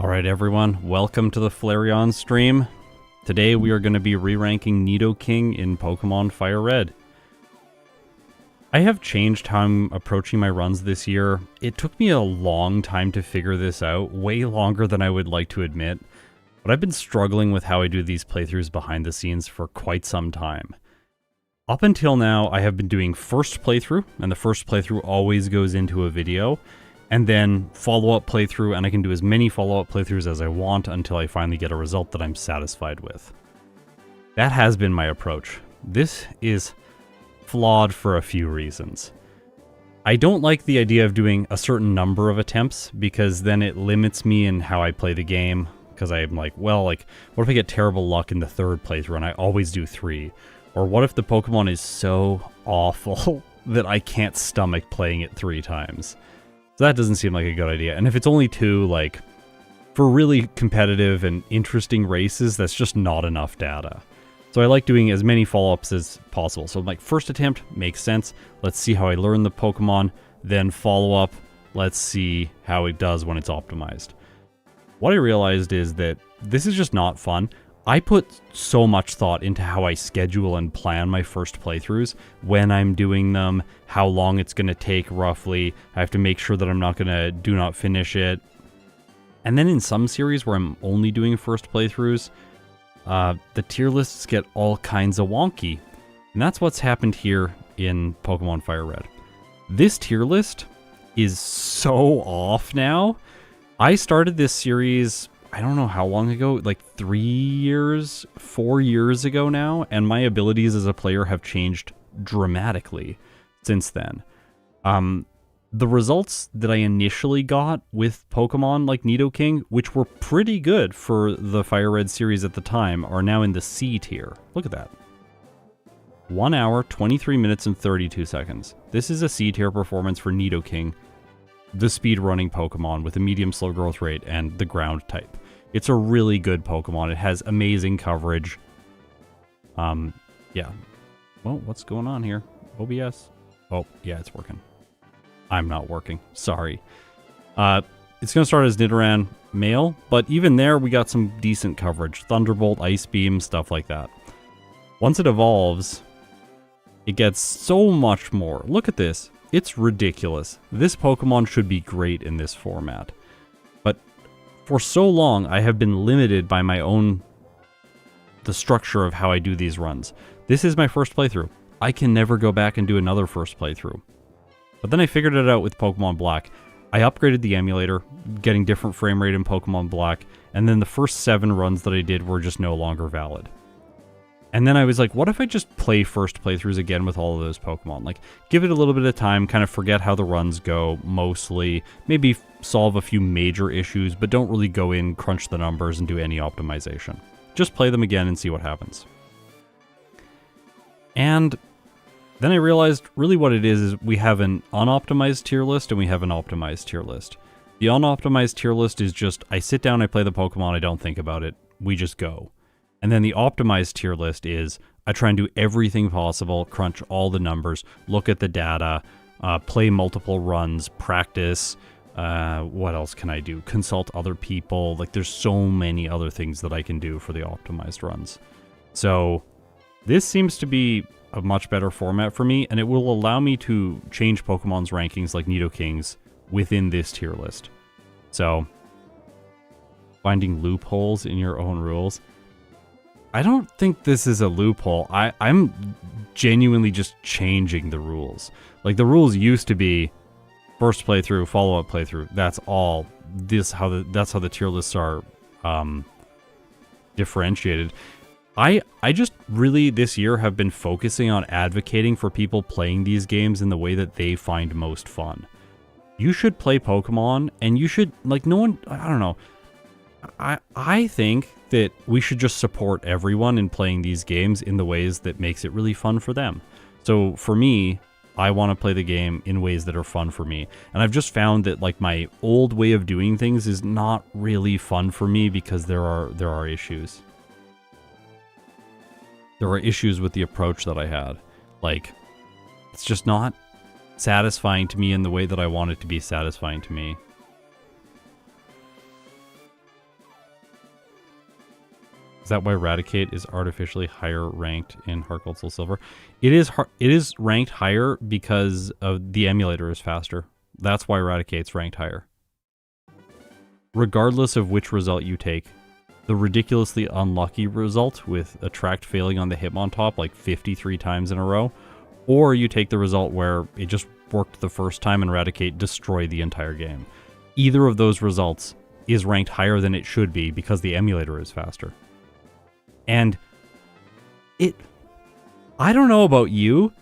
Alright everyone, welcome to the Flareon stream. Today we are going to be re-ranking Nidoking in Pokemon FireRed. I have changed how I'm approaching my runs this year. It took me a long time to figure this out, way longer than I would like to admit. But I've been struggling with how I do these playthroughs behind the scenes for quite some time. Up until now, I have been doing first playthrough, and the first playthrough always goes into a video. And then follow-up playthrough, and I can do as many follow-up playthroughs as I want until I finally get a result that I'm satisfied with. That has been my approach. This is flawed for a few reasons. I don't like the idea of doing a certain number of attempts, because then it limits me in how I play the game, because I'm like, well, what if I get terrible luck in the third playthrough and I always do 3? Or what if the Pokemon is so awful that I can't stomach playing it 3 times? So that doesn't seem like a good idea. And if it's only 2, for really competitive and interesting races, that's just not enough data. So I like doing as many follow-ups as possible. So first attempt makes sense. Let's see how I learn the Pokemon. Then follow-up, let's see how it does when it's optimized. What I realized is that this is just not fun. I put so much thought into how I schedule and plan my first playthroughs, when I'm doing them, how long it's going to take roughly. I have to make sure that I'm not going to do not finish it. And then in some series where I'm only doing first playthroughs, the tier lists get all kinds of wonky. And that's what's happened here in Pokemon FireRed. This tier list is so off now. I started this series, I don't know how long ago, 3 years, 4 years ago now, and my abilities as a player have changed dramatically since then. The results that I initially got with Pokemon like Nidoking, which were pretty good for the FireRed series at the time, are now in the C tier. Look at that. 1 hour, 23 minutes, and 32 seconds. This is a C tier performance for Nidoking, the speed-running Pokemon with a medium slow growth rate and the ground type. It's a really good Pokemon. It has amazing coverage. Yeah. Well, what's going on here? OBS? Oh, yeah, it's working. I'm not working. Sorry. It's going to start as Nidoran male, but even there, we got some decent coverage. Thunderbolt, Ice Beam, stuff like that. Once it evolves, it gets so much more. Look at this. It's ridiculous. This Pokemon should be great in this format. But for so long, I have been limited by the structure of how I do these runs. This is my first playthrough. I can never go back and do another first playthrough. But then I figured it out with Pokemon Black. I upgraded the emulator, getting different frame rate in Pokemon Black, and then the first 7 runs that I did were just no longer valid. And then I was like, what if I just play first playthroughs again with all of those Pokemon? Give it a little bit of time, kind of forget how the runs go, mostly. Maybe solve a few major issues, but don't really go in, crunch the numbers, and do any optimization. Just play them again and see what happens. And then I realized really what it is we have an unoptimized tier list and we have an optimized tier list. The unoptimized tier list is just, I sit down, I play the Pokemon, I don't think about it, we just go. And then the optimized tier list is, I try and do everything possible, crunch all the numbers, look at the data, play multiple runs, practice, what else can I do? Consult other people, there's so many other things that I can do for the optimized runs. So this seems to be a much better format for me, and it will allow me to change Pokemon's rankings like Nidoking's within this tier list. So, finding loopholes in your own rules. I don't think this is a loophole. I'm genuinely just changing the rules. The rules used to be first playthrough, follow-up playthrough. That's all. That's how the tier lists are differentiated. I just really this year have been focusing on advocating for people playing these games in the way that they find most fun. You should play Pokemon, and you should, no one, I don't know. I think that we should just support everyone in playing these games in the ways that makes it really fun for them. So for me, I want to play the game in ways that are fun for me. And I've just found that my old way of doing things is not really fun for me because there are issues. There are issues with the approach that I had. It's just not satisfying to me in the way that I want it to be satisfying to me. that why Eradicate is artificially higher ranked in Heart Gold Soul Silver? It is ranked higher because of the emulator is faster. That's why Eradicate's ranked higher. Regardless of which result you take, the ridiculously unlucky result with Attract failing on the Hitmontop like 53 times in a row, or you take the result where it just worked the first time and Eradicate destroyed the entire game. Either of those results is ranked higher than it should be because the emulator is faster. And I don't know about you,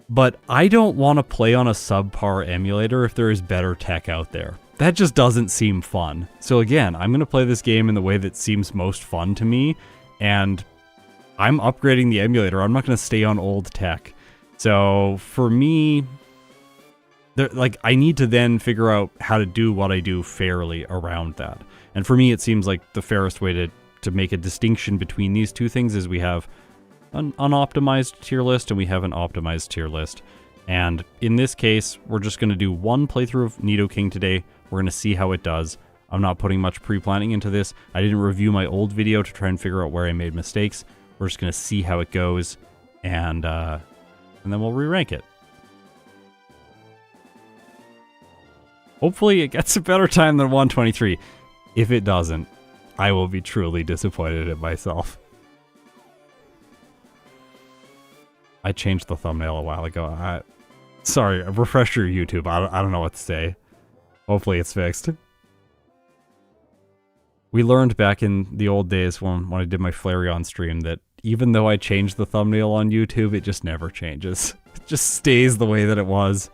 but I don't want to play on a subpar emulator if there is better tech out there. That just doesn't seem fun. So again, I'm going to play this game in the way that seems most fun to me, and I'm upgrading the emulator. I'm not going to stay on old tech. So for me, I need to then figure out how to do what I do fairly around that. And for me, it seems like the fairest way to make a distinction between these two things is we have an unoptimized tier list and we have an optimized tier list. And in this case, we're just going to do one playthrough of Nidoking today. We're going to see how it does. I'm not putting much pre-planning into this. I didn't review my old video to try and figure out where I made mistakes. We're just going to see how it goes, and then we'll re-rank it. Hopefully it gets a better time than 123. If it doesn't, I will be truly disappointed in myself. I changed the thumbnail a while ago. Sorry, refresh your YouTube. I don't know what to say. Hopefully it's fixed. We learned back in the old days when I did my Flareon stream that even though I changed the thumbnail on YouTube, it just never changes. It just stays the way that it was.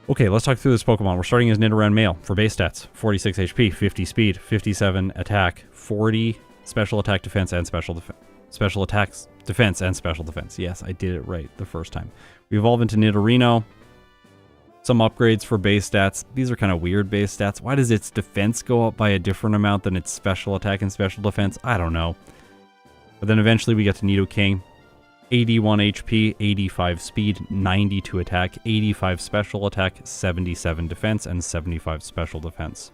Okay, let's talk through this Pokemon. We're starting as Nidoran Male for base stats. 46 HP, 50 speed, 57 attack, 40 special attack defense and special attacks defense and special defense. Yes, I did it right the first time. We evolve into Nidorino. Some upgrades for base stats. These are kind of weird base stats. Why does its defense go up by a different amount than its special attack and special defense? I don't know. But then eventually we get to Nidoking. 81 HP, 85 speed, 92 attack, 85 special attack, 77 defense, and 75 special defense.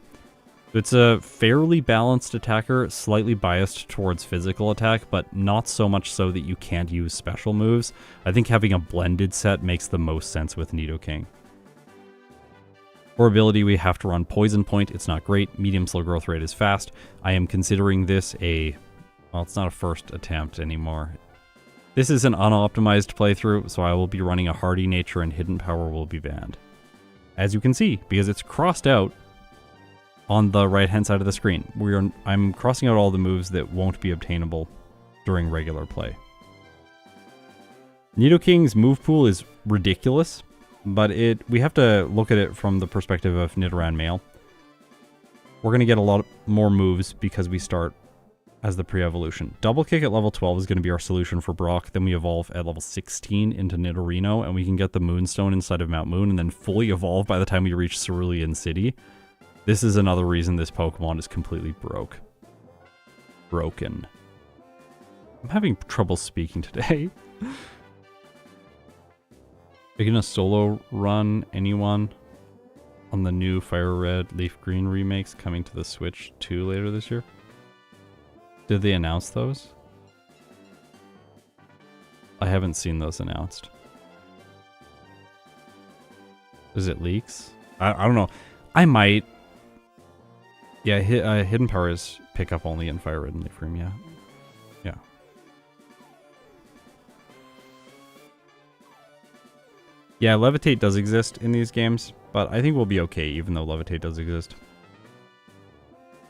It's a fairly balanced attacker, slightly biased towards physical attack, but not so much so that you can't use special moves. I think having a blended set makes the most sense with Nidoking. For ability, we have to run Poison Point. It's not great. Medium slow growth rate is fast. I am considering this well, it's not a first attempt anymore. This is an unoptimized playthrough, so I will be running a Hardy Nature and Hidden Power will be banned. As you can see, because it's crossed out on the right-hand side of the screen. I'm crossing out all the moves that won't be obtainable during regular play. Nidoking's move pool is ridiculous, but we have to look at it from the perspective of Nidoran Male. We're going to get a lot more moves because we start as the pre-evolution. Double Kick at level 12 is going to be our solution for Brock. Then we evolve at level 16 into Nidorino, and we can get the Moonstone inside of Mount Moon, and then fully evolve by the time we reach Cerulean City. This is another reason this Pokemon is completely broken. I'm having trouble speaking today. Are you gonna solo run anyone on the new FireRed Leaf Green remakes coming to the Switch 2 later this year? Did they announce those? I haven't seen those announced. Is it leaks? I don't know. I might. Yeah, Hidden Power is pickup only in FireRed and Leaf Green, yeah. Yeah. Yeah, Levitate does exist in these games, but I think we'll be okay even though Levitate does exist.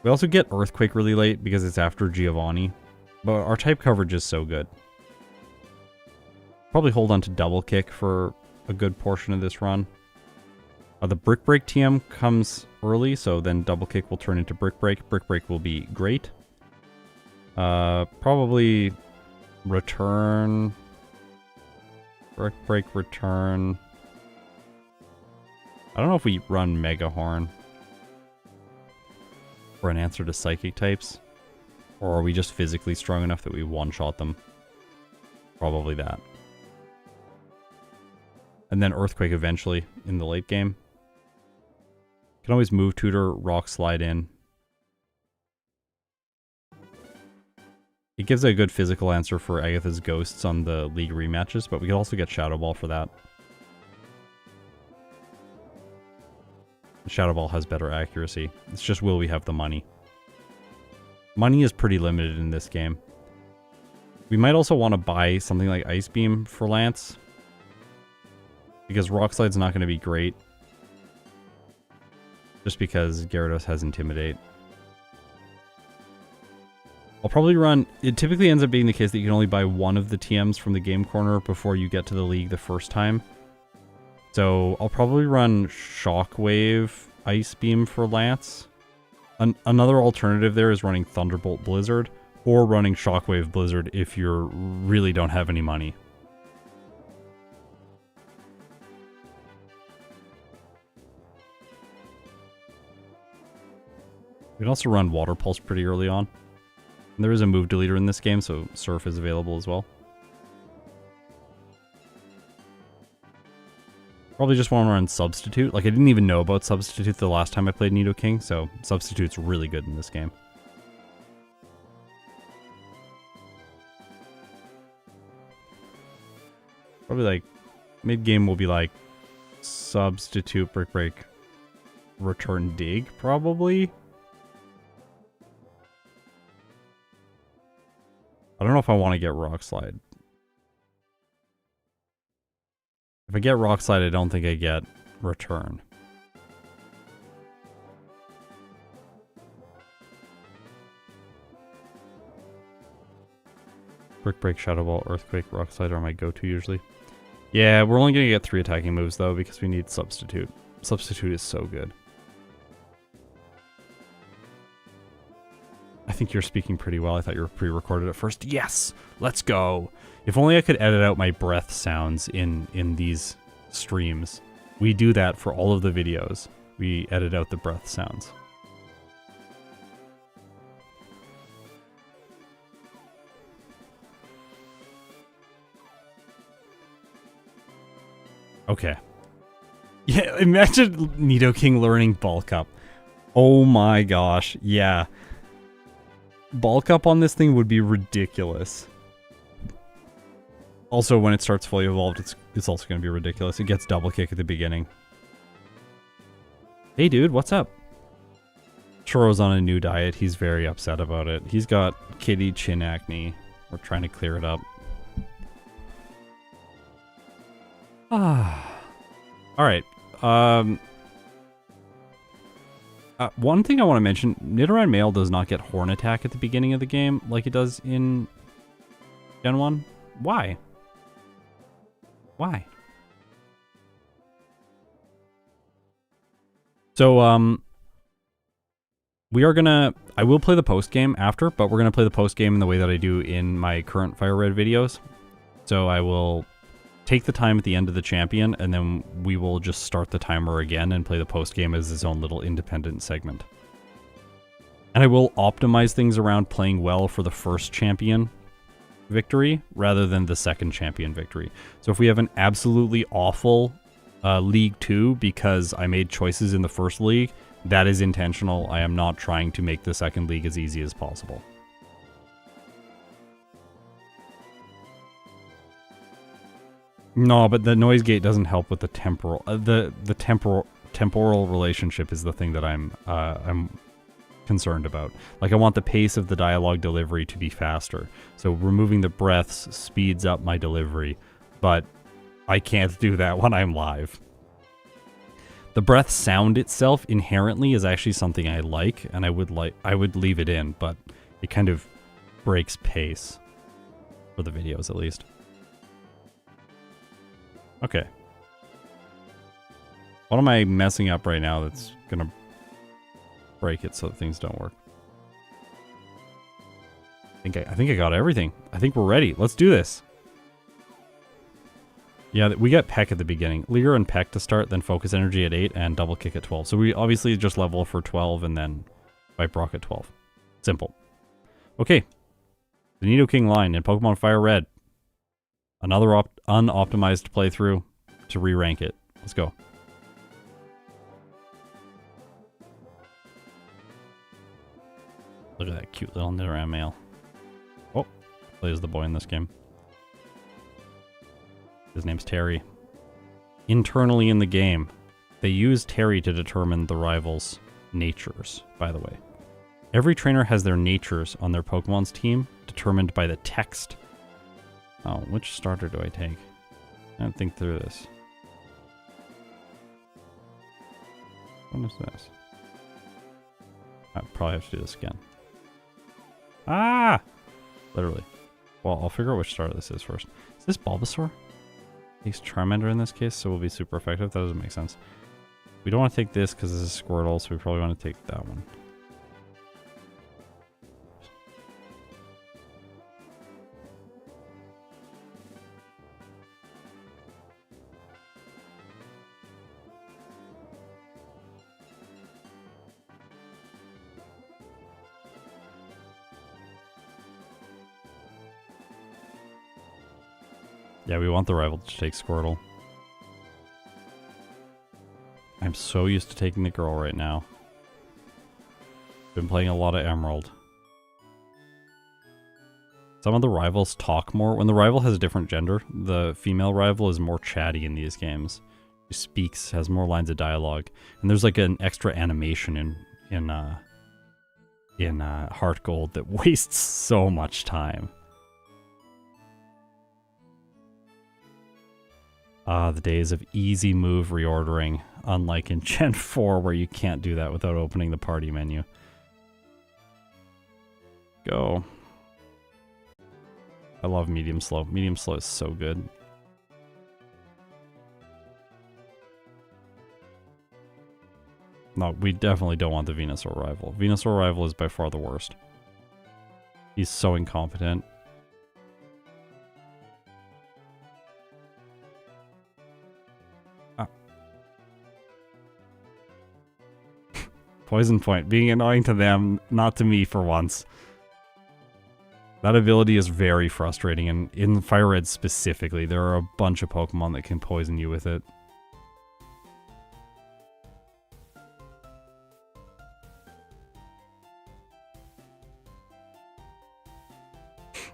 We also get Earthquake really late because it's after Giovanni, but our type coverage is so good. Probably hold on to Double Kick for a good portion of this run. The Brick Break TM comes early, so then Double Kick will turn into Brick Break. Brick Break will be great. Probably Return... Brick Break, Return. I don't know if we run Mega Horn for an answer to Psychic types. Or are we just physically strong enough that we one-shot them? Probably that. And then Earthquake eventually in the late game. Can always move Tutor, Rock Slide in. It gives a good physical answer for Agatha's ghosts on the league rematches, but we could also get Shadow Ball for that. Shadow Ball has better accuracy. It's just, will we have the money? Money is pretty limited in this game. We might also want to buy something like Ice Beam for Lance, because Rock Slide's not going to be great. Just because Gyarados has Intimidate. I'll probably run... It typically ends up being the case that you can only buy one of the TMs from the game corner before you get to the league the first time. So I'll probably run Shockwave Ice Beam for Lance. Another alternative there is running Thunderbolt Blizzard, or running Shockwave Blizzard if you really don't have any money. We can also run Water Pulse pretty early on. And there is a move deleter in this game, so Surf is available as well. Probably just want to run Substitute. Like, I didn't even know about Substitute the last time I played Nidoking, so Substitute's really good in this game. Probably like, mid-game will be like, Substitute, Brick Break, Return Dig, probably? I don't know if I want to get Rock Slide. If I get Rock Slide, I don't think I get Return. Brick Break, Shadow Ball, Earthquake, Rock Slide are my go-to usually. Yeah, we're only going to get 3 attacking moves though because we need Substitute. Substitute is so good. I think you're speaking pretty well. I thought you were pre-recorded at first. Yes! Let's go! If only I could edit out my breath sounds in these streams. We do that for all of the videos. We edit out the breath sounds. Okay. Yeah, imagine Nidoking learning Bulk Up. Oh my gosh, yeah. Bulk Up on this thing would be ridiculous. Also, when it starts fully evolved, it's also going to be ridiculous. It gets Double Kick at the beginning. Hey dude, what's up? Churro's on a new diet. He's very upset about it. He's got kitty chin acne. We're trying to clear it up. Alright. One thing I want to mention, Nidoran Male does not get Horn Attack at the beginning of the game like it does in Gen 1. Why? Why? So, we are gonna... I will play the post-game after, but we're gonna play the post-game in the way that I do in my current FireRed videos. So I will take the time at the end of the champion, and then we will just start the timer again and play the post-game as its own little independent segment. And I will optimize things around playing well for the first champion victory rather than the second champion victory. So if we have an absolutely awful League 2 because I made choices in the first league, that is intentional. I am not trying to make the second league as easy as possible. No, but the noise gate doesn't help with the temporal. The temporal relationship is the thing that I'm concerned about. Like, I want the pace of the dialogue delivery to be faster. So removing the breaths speeds up my delivery, but I can't do that when I'm live. The breath sound itself inherently is actually something I like, and I would leave it in, but it kind of breaks pace for the videos at least. Okay. What am I messing up right now that's gonna break it so that things don't work? I think I got everything. I think we're ready. Let's do this. Yeah, we got Peck at the beginning. Leer and Peck to start, then Focus Energy at 8, and Double Kick at 12. So we obviously just level for 12 and then fight Brock at 12. Simple. Okay. The Nidoking-line in Pokemon Fire Red. Another unoptimized playthrough to re-rank it. Let's go. Look at that cute little Nidoran male. Oh, Plays the boy in this game. His name's Terry. Internally in the game, they use Terry to determine the rivals' natures, by the way. Every trainer has their natures on their Pokemon's team determined by the text. Oh, which starter do I take? I don't think through this. What is this? I probably have to do this again. Ah! Literally. Well, I'll figure out which starter this is first. Is this Bulbasaur? Takes Charmander in this case, so will be super effective. That doesn't make sense. We don't want to take this because this is Squirtle, so we probably want to take that one. Yeah, we want the rival to take Squirtle. I'm so used to taking the girl right now. Been playing a lot of Emerald. Some of the rivals talk more. When the rival has a different gender, the female rival is more chatty in these games. She speaks, has more lines of dialogue. And there's like an extra animation in Heart Gold that wastes so much time. Ah, the days of easy move reordering, unlike in Gen 4 where you can't do that without opening the party menu. Go. I love medium slow. Medium slow is so good. No, we definitely don't want the Venusaur rival. Venusaur rival is by far the worst. He's so incompetent. Poison Point, being annoying to them, not to me for once. That ability is very frustrating, and in FireRed specifically, there are a bunch of Pokemon that can poison you with it.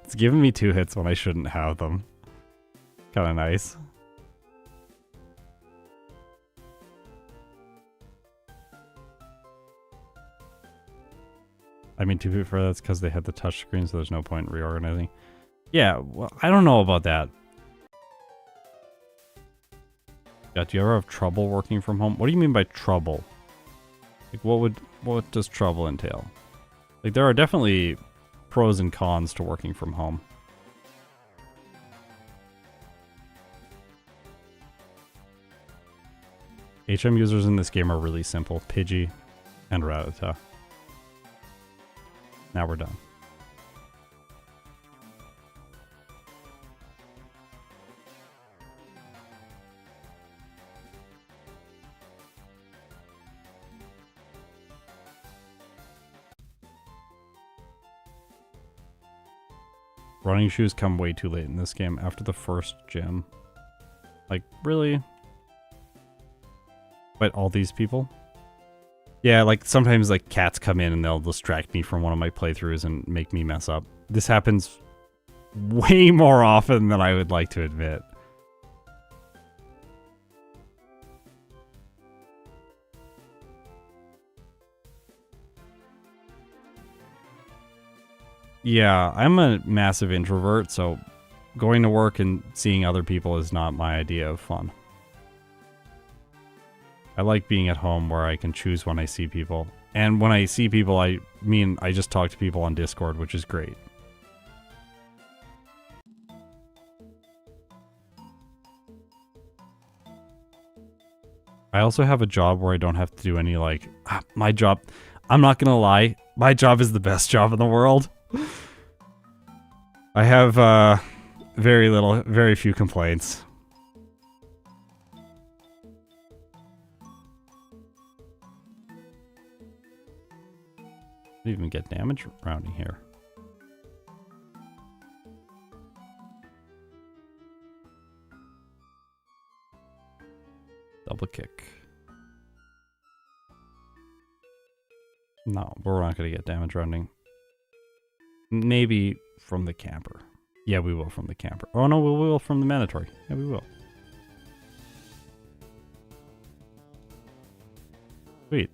It's giving me 2 hits when I shouldn't have them. Kinda nice. I mean, to be fair, that's because they had the touchscreen, so there's no point in reorganizing. Yeah, well, I don't know about that. Yeah, do you ever have trouble working from home? What do you mean by trouble? Like, what does trouble entail? Like, there are definitely pros and cons to working from home. HM users in this game are really simple. Pidgey and Rattata. Now we're done. Running shoes come way too late in this game after the first gym. Like, really? But all these people? Yeah, like sometimes like cats come in and they'll distract me from one of my playthroughs and make me mess up. This happens way more often than I would like to admit. Yeah, I'm a massive introvert, so going to work and seeing other people is not my idea of fun. I like being at home where I can choose when I see people. And when I see people, I mean, I just talk to people on Discord, which is great. I also have a job where I don't have to do any, like, my job, I'm not gonna lie, my job is the best job in the world. I have, very few complaints. I didn't even get damage rounding here. Double kick. No, we're not going to get damage rounding. Maybe from the camper. Yeah, we will from the camper. Oh no, we will from the mandatory. Yeah, we will. Sweet.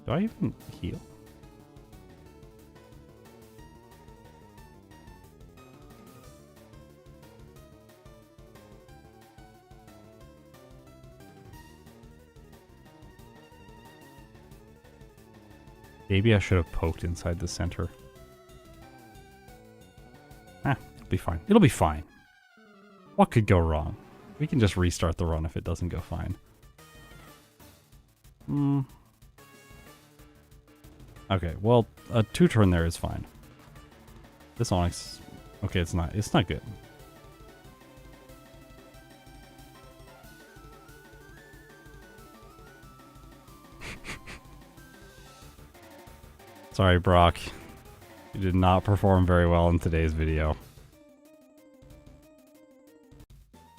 Do I even heal? Maybe I should have poked inside the center. It'll be fine. It'll be fine. What could go wrong? We can just restart the run if it doesn't go fine. Okay, well, a 2-turn there is fine. This Onyx... Okay, it's not good. Sorry, Brock. You did not perform very well in today's video.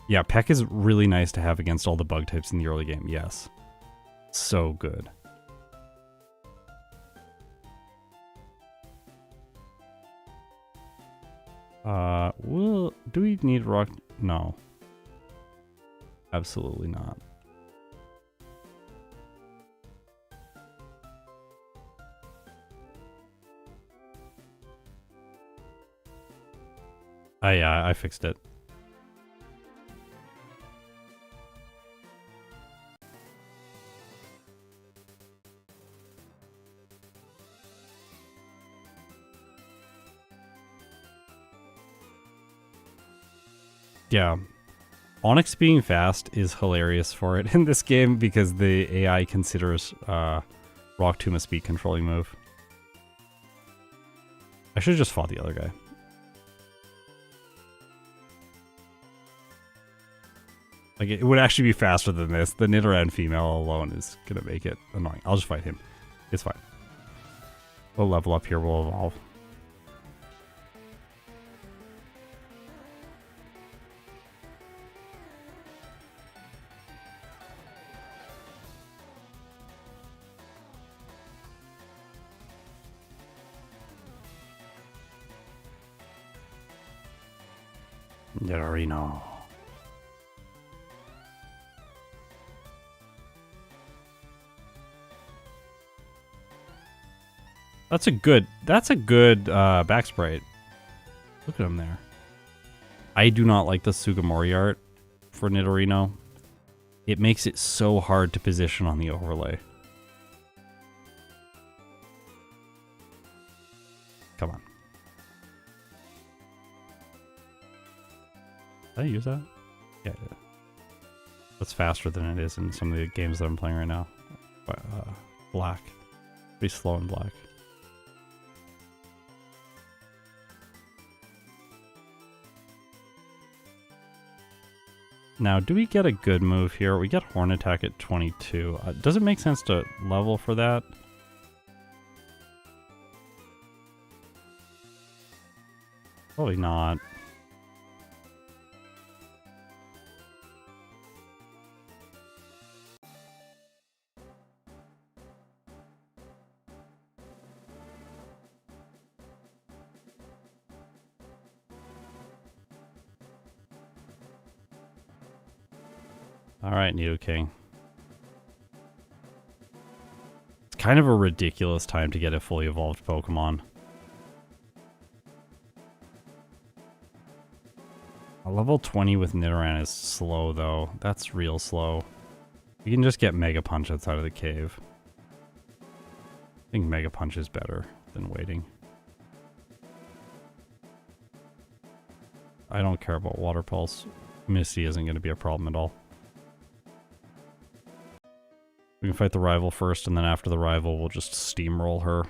Yeah, Peck is really nice to have against all the bug types in the early game, yes. So good. Do we need rock? No. Absolutely not. I fixed it. Yeah. Onyx being fast is hilarious for it in this game because the AI considers Rock Tomb a speed controlling move. I should have just fought the other guy. Like, it would actually be faster than this. The Nidoran female alone is gonna make it annoying. I'll just fight him. It's fine. We'll level up here, we'll evolve. Nidorino. That's a good back sprite. Look at him there. I do not like the Sugimori art for Nidorino. It makes it so hard to position on the overlay. Come on. Did I use that? Yeah, I did. That's faster than it is in some of the games that I'm playing right now. Black. Pretty slow in black. Now, do we get a good move here? We get Horn Attack at 22. Does it make sense to level for that? Probably not. Alright, Nidoking. It's kind of a ridiculous time to get a fully evolved Pokemon. A level 20 with Nidoran is slow, though. That's real slow. You can just get Mega Punch outside of the cave. I think Mega Punch is better than waiting. I don't care about Water Pulse. Misty isn't going to be a problem at all. We can fight the rival first, and then after the rival, we'll just steamroll her.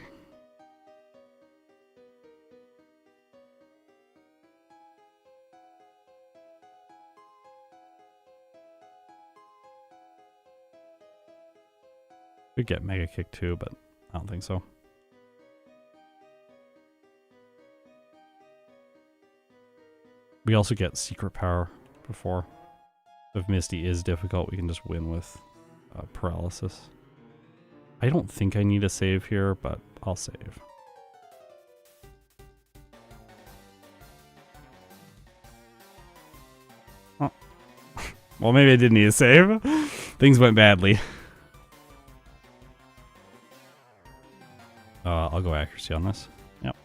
Could get Mega Kick too, but I don't think so. We also get Secret Power before. If Misty is difficult, we can just win with Paralysis. I don't think I need a save here, but I'll save. Oh. Well, maybe I did need a save. Things went badly. I'll go accuracy on this. Yep.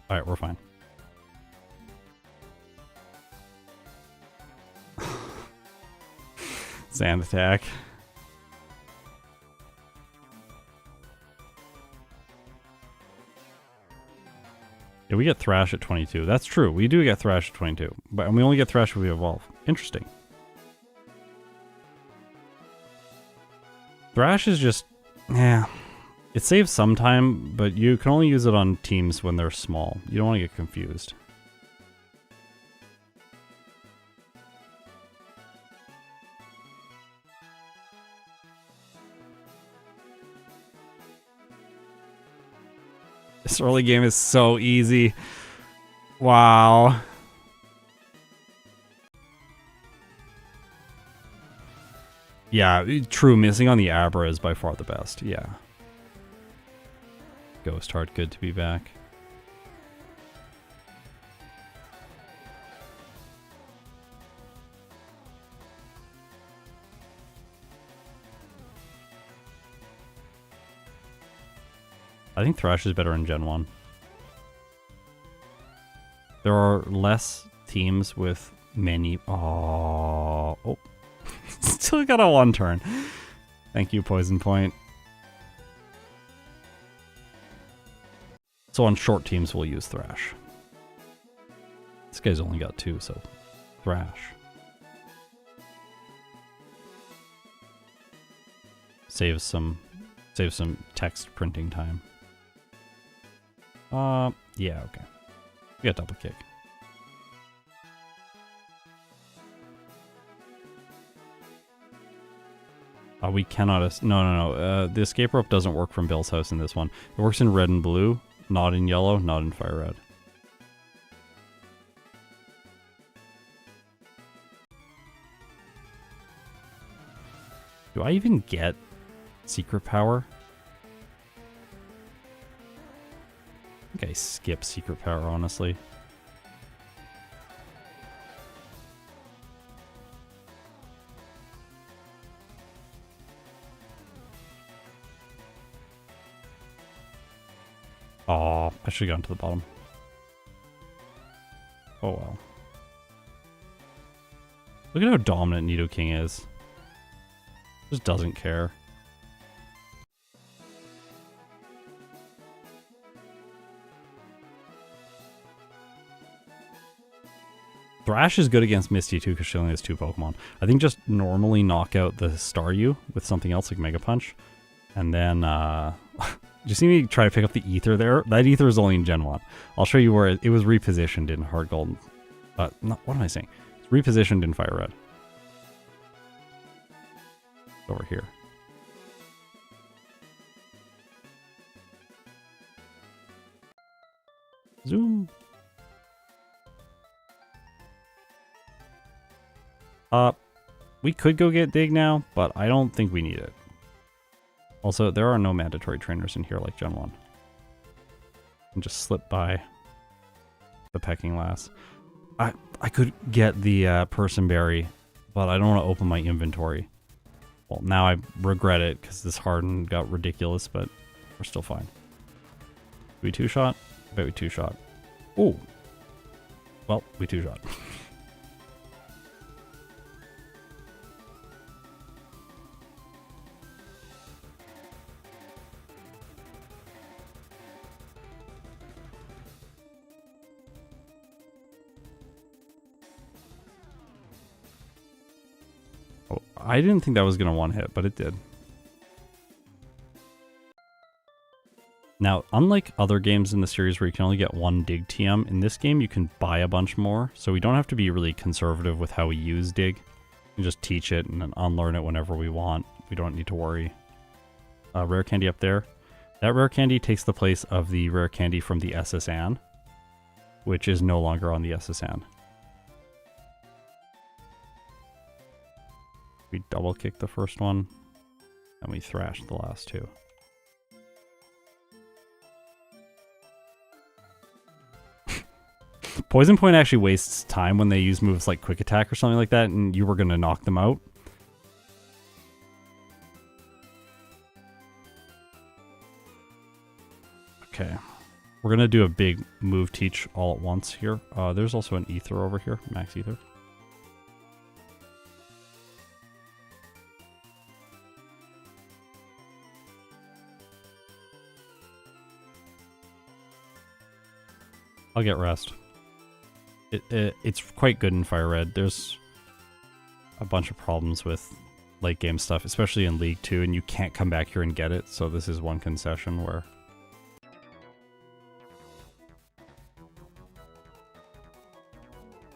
Alright, we're fine. Sand attack. Yeah, we get Thrash at 22. That's true. We do get Thrash at 22. But we only get Thrash if we evolve. Interesting. Thrash is just... yeah. It saves some time, but you can only use it on teams when they're small. You don't want to get confused. This early game is so easy. Wow. Yeah, true. Missing on the Abra is by far the best. Yeah. Ghost Heart, good to be back. I think Thrash is better in Gen 1. There are less teams with many... oh. Still got a 1 turn. Thank you, Poison Point. So on short teams, we'll use Thrash. This guy's only got 2, so Thrash. Saves some text printing time. Yeah, okay. We got double kick. We cannot... No. The escape rope doesn't work from Bill's house in this one. It works in red and blue, not in yellow, not in FireRed. Do I even get secret power? I think I skip secret power, honestly. Oh, I should have gone to the bottom. Oh well. Look at how dominant Nidoking is. Just doesn't care. Thrash is good against Misty too because she only has 2 Pokemon. I think just normally knock out the Staryu with something else like Mega Punch. And then, did you see me try to pick up the Ether there? That Ether is only in Gen 1. I'll show you where it was repositioned in Heart Gold. What am I saying? It's repositioned in FireRed. Over here. Zoom. We could go get Dig now, but I don't think we need it. Also, there are no mandatory trainers in here like Gen 1. And just slip by the Pecking Lass. I could get the Person Berry, but I don't want to open my inventory. Well, now I regret it because this hardened got ridiculous, but we're still fine. Do we 2-shot? I bet we 2-shot. Oh. Well, we 2-shot. I didn't think that was going to 1-hit, but it did. Now, unlike other games in the series where you can only get 1 Dig TM, in this game you can buy a bunch more, so we don't have to be really conservative with how we use Dig. We can just teach it and then unlearn it whenever we want. We don't need to worry. Rare candy up there. That rare candy takes the place of the rare candy from the SS Anne, which is no longer on the SS Anne. We double kick the first one, and we thrash the last 2. Poison Point actually wastes time when they use moves like Quick Attack or something like that, and you were going to knock them out. Okay. We're going to do a big move teach all at once here. There's also an Ether over here, Max Ether. I'll get rest. It's quite good in FireRed. There's a bunch of problems with late game stuff, especially in League 2, and you can't come back here and get it, so this is one concession where...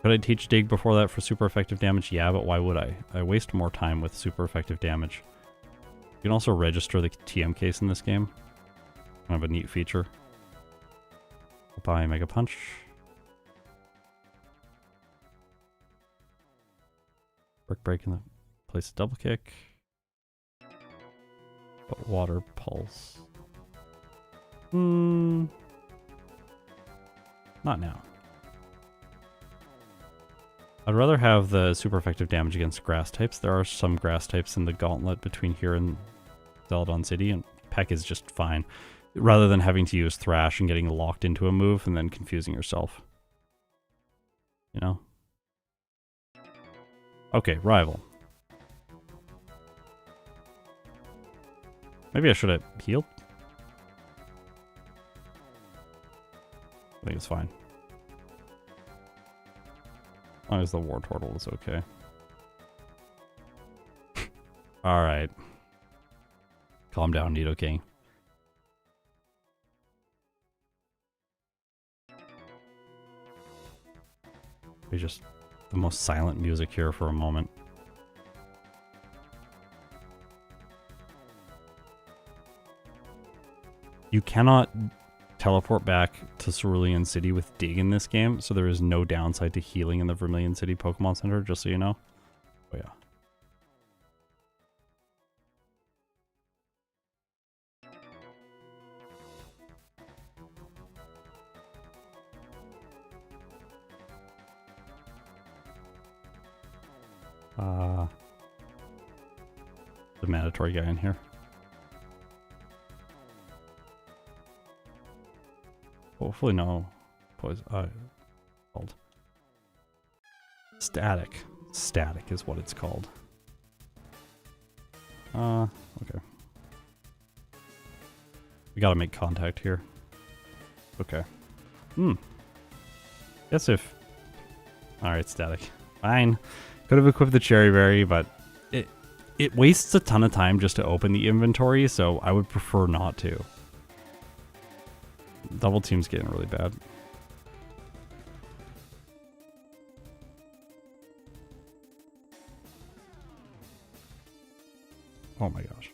Could I teach Dig before that for super effective damage? Yeah, but why would I? I waste more time with super effective damage. You can also register the TM case in this game. Kind of a neat feature. Buy Mega Punch. Brick Break in the place of Double Kick. But Water Pulse. Not now. I'd rather have the super effective damage against grass types. There are some grass types in the gauntlet between here and Celadon City, and Peck is just fine. Rather than having to use Thrash and getting locked into a move and then confusing yourself. You know? Okay, Rival. Maybe I should have healed? I think it's fine. As long as the War Turtle is okay. Alright. Calm down, Nidoking. We just... the most silent music here for a moment. You cannot teleport back to Cerulean City with Dig in this game, so there is no downside to healing in the Vermillion City Pokemon Center, just so you know. Oh yeah. The mandatory guy in here. Hopefully no poison. Called static. Static is what it's called. Okay. We gotta make contact here. Okay. Guess if... Alright, static. Fine. Could have equipped the Cherry Berry, but it wastes a ton of time just to open the inventory, so I would prefer not to. Double team's getting really bad. Oh my gosh.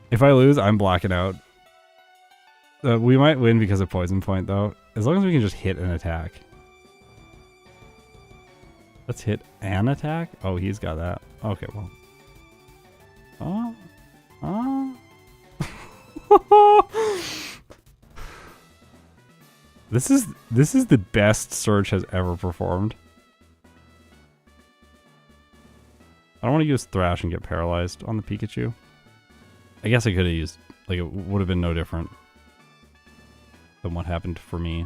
If I lose, I'm blacking out. We might win because of Poison Point, though. As long as we can just hit an attack. Let's hit an attack? Oh, he's got that. Okay, well. This is the best Surge has ever performed. I don't want to use Thrash and get paralyzed on the Pikachu. I guess I could have used, like, it would have been no different than what happened for me.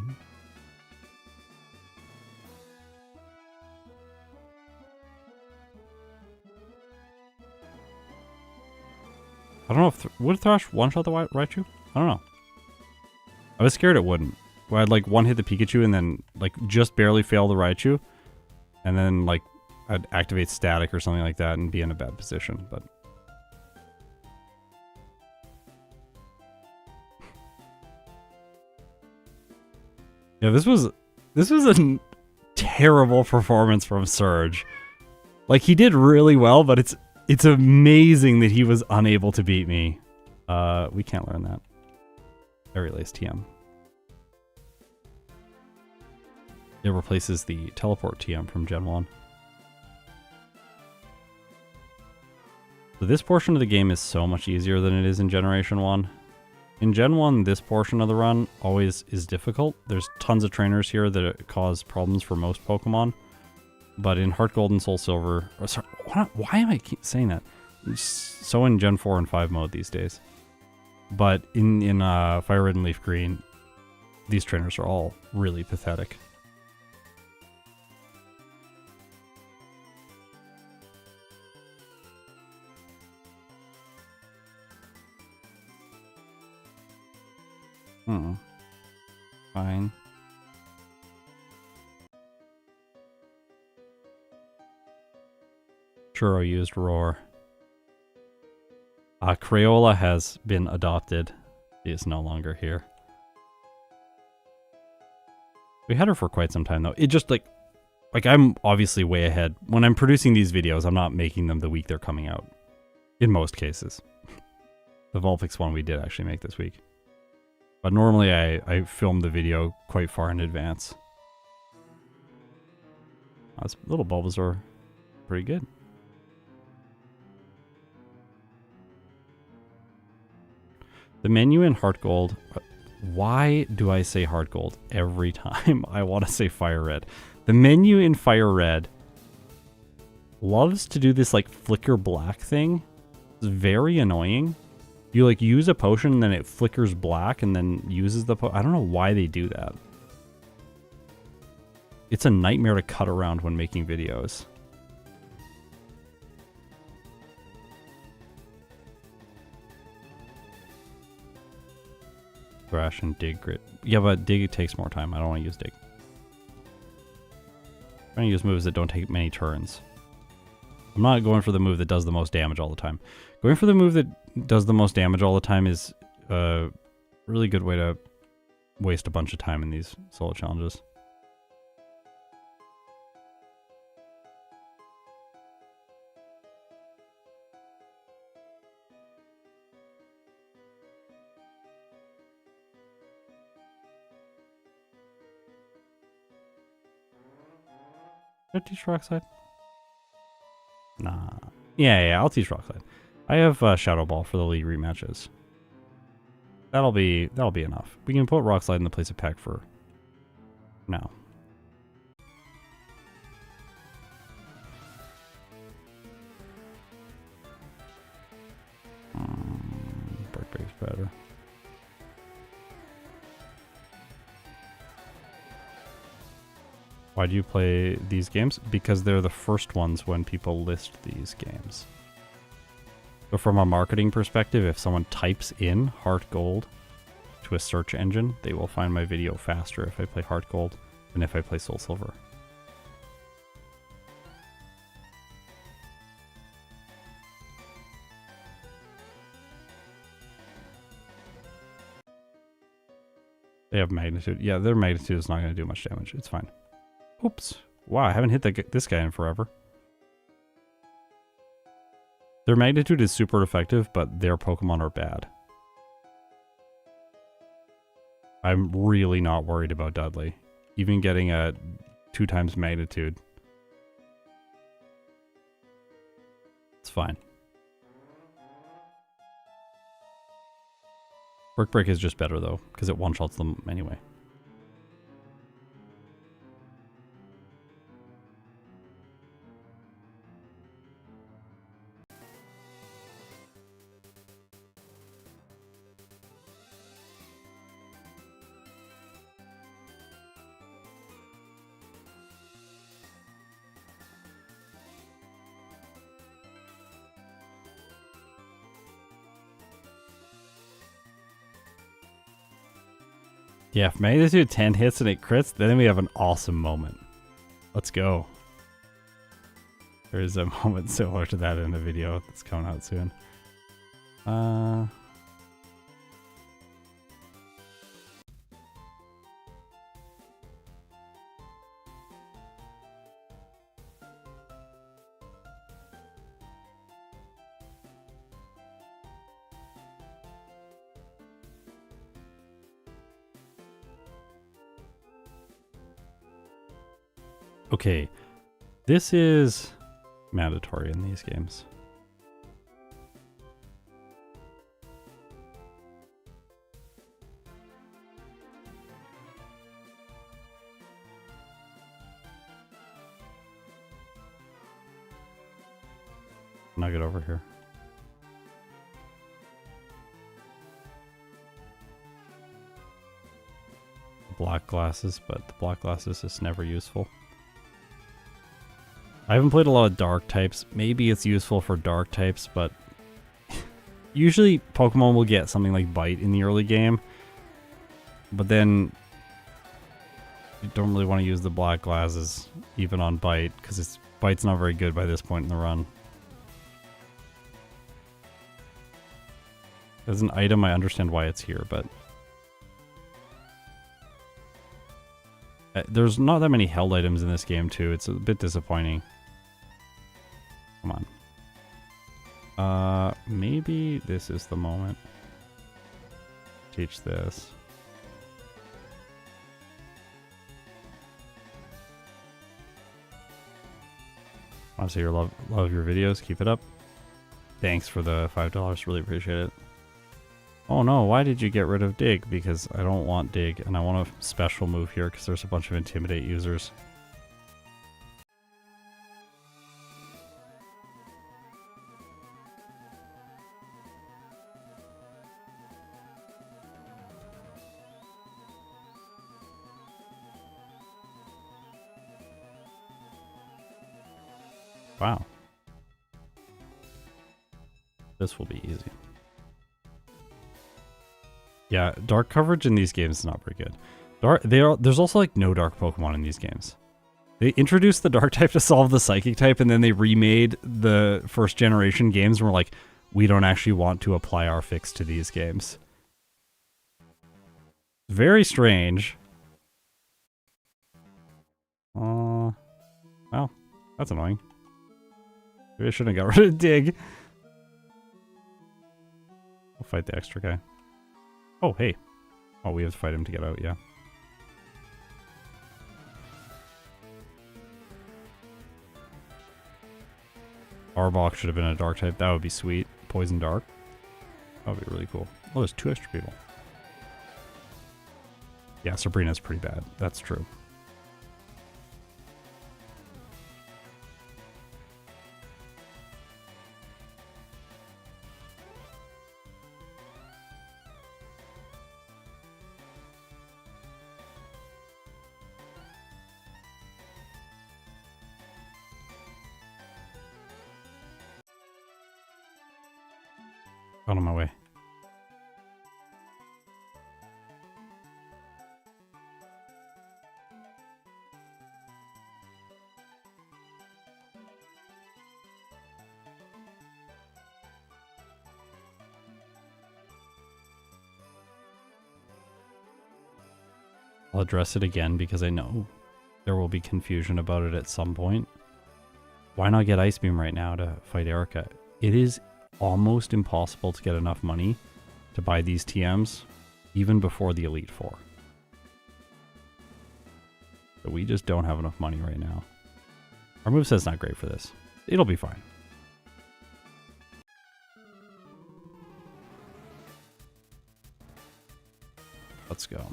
I don't know if... would Thrash one-shot the Raichu? I don't know. I was scared it wouldn't. Where I'd, like, one-hit the Pikachu and then, like, just barely fail the Raichu. And then, like, I'd activate Static or something like that and be in a bad position, but... Yeah, this was a terrible performance from Surge. Like, he did really well, but it's amazing that he was unable to beat me. We can't learn that. Air Relays TM. It replaces the Teleport TM from Gen 1. So this portion of the game is so much easier than it is in Generation 1. In Gen 1, this portion of the run always is difficult. There's tons of trainers here that cause problems for most Pokemon. But in Heart Gold and Soul Silver... Oh, sorry, why am I keep saying that? It's so in Gen 4 and 5 mode these days. But in Fire Red and Leaf Green, these trainers are all really pathetic. Fine. Churro used Roar. Crayola has been adopted. She is no longer here. We had her for quite some time though. It just like I'm obviously way ahead. When I'm producing these videos, I'm not making them the week they're coming out. In most cases. The Vulpix one we did actually make this week. But normally I film the video quite far in advance. This little Bulbasaur, pretty good. The menu in Heart Gold, why do I say Heart Gold every time I want to say Fire Red? The menu in Fire Red loves to do this like flicker black thing. It's very annoying. You like use a potion and then it flickers black and then uses the I don't know why they do that. It's a nightmare to cut around when making videos. Thrash and Dig Grit. Yeah, but Dig takes more time. I don't want to use Dig. I'm trying to use moves that don't take many turns. I'm not going for the move that does the most damage all the time. Going for the move that does the most damage all the time is a really good way to waste a bunch of time in these solo challenges. Should I teach Rockside? Nah. Yeah, I'll teach Rockside. I have Shadow Ball for the league rematches. That'll be enough. We can put Rockslide in the place of Peck for now. Brick Break's better. Why do you play these games? Because they're the first ones when people list these games. So from a marketing perspective, if someone types in Heart Gold to a search engine, they will find my video faster if I play Heart Gold than if I play Soul Silver. They have magnitude. Yeah, their magnitude is not going to do much damage. It's fine. Oops. Wow, I haven't hit this guy in forever. Their magnitude is super effective, but their Pokemon are bad. I'm really not worried about Dudley. Even getting a 2 times magnitude. It's fine. Brick Break is just better though, because it one-shots them anyway. Yeah, if magnitude 10 hits and it crits, then we have an awesome moment. Let's go. There is a moment similar to that in a video that's coming out soon. Okay, this is mandatory in these games. Nugget over here. Black glasses, but the black glasses is never useful. I haven't played a lot of dark types. Maybe it's useful for dark types, but usually Pokemon will get something like Bite in the early game, but then you don't really want to use the black glasses even on Bite, because Bite's not very good by this point in the run. As an item, I understand why it's here, but there's not that many held items in this game, too. It's a bit disappointing. Come on. Maybe this is the moment. Teach this. Honestly, love your videos. Keep it up. Thanks for the $5. Really appreciate it. Oh no, why did you get rid of Dig? Because I don't want Dig, and I want a special move here because there's a bunch of Intimidate users. Wow. This will be easy. Yeah, dark coverage in these games is not very good. There's also like no dark Pokemon in these games. They introduced the dark type to solve the psychic type, and then they remade the first generation games and were like, we don't actually want to apply our fix to these games. Very strange. Well, that's annoying. Maybe I shouldn't have got rid of Dig. I'll fight the extra guy. Oh, hey. Oh, we have to fight him to get out, yeah. Arbok should have been a dark type. That would be sweet. Poison dark. That would be really cool. Oh, there's 2 extra people. Yeah, Sabrina's pretty bad. That's true. Out of my way. I'll address it again because I know there will be confusion about it at some point. Why not get Ice Beam right now to fight Erica? It is almost impossible to get enough money to buy these TMs even before the Elite Four. But we just don't have enough money right now. Our moveset's not great for this. It'll be fine. Let's go.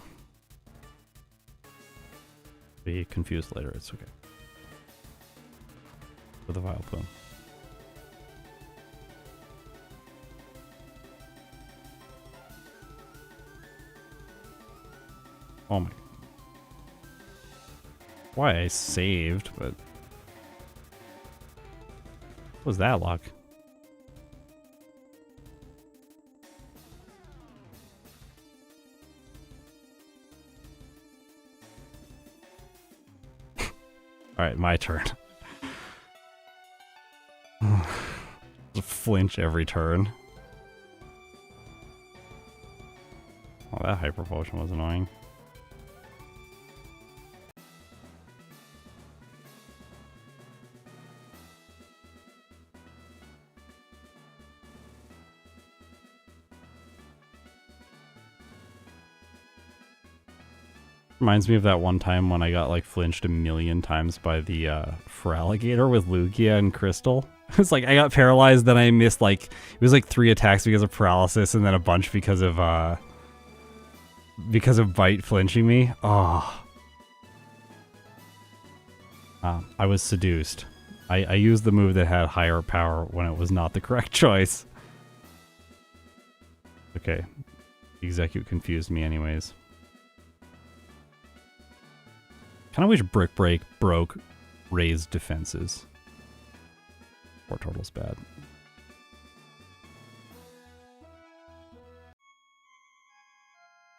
Be confused later, it's okay. For the Vileplume. Oh my. Why I saved, but. What was that luck? Alright, my turn. Flinch every turn. Oh, that Hyper Potion was annoying. Reminds me of that one time when I got like flinched a million times by the Feraligatr with Lugia and Crystal. It's like I got paralyzed, then I missed like it was like 3 attacks because of paralysis, and then a bunch because of Bite flinching me. Oh, I was seduced. I used the move that had higher power when it was not the correct choice. Okay. Execute confused me anyways. Kind of wish Brick Break broke raised defenses. Poor Turtle's bad.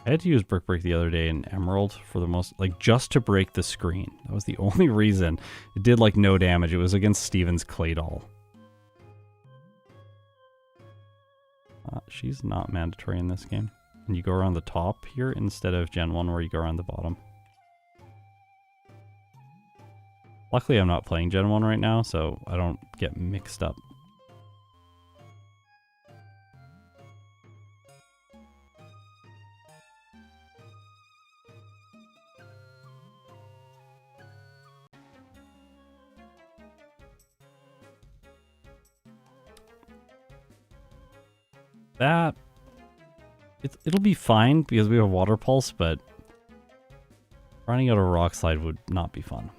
I had to use Brick Break the other day in Emerald for the most, like, just to break the screen. That was the only reason. It did, like, no damage. It was against Steven's Clay Doll. She's not mandatory in this game. And you go around the top here instead of Gen 1 where you go around the bottom. Luckily I'm not playing Gen 1 right now, so I don't get mixed up. That... It'll be fine because we have Water Pulse, but running out a Rock Slide would not be fun.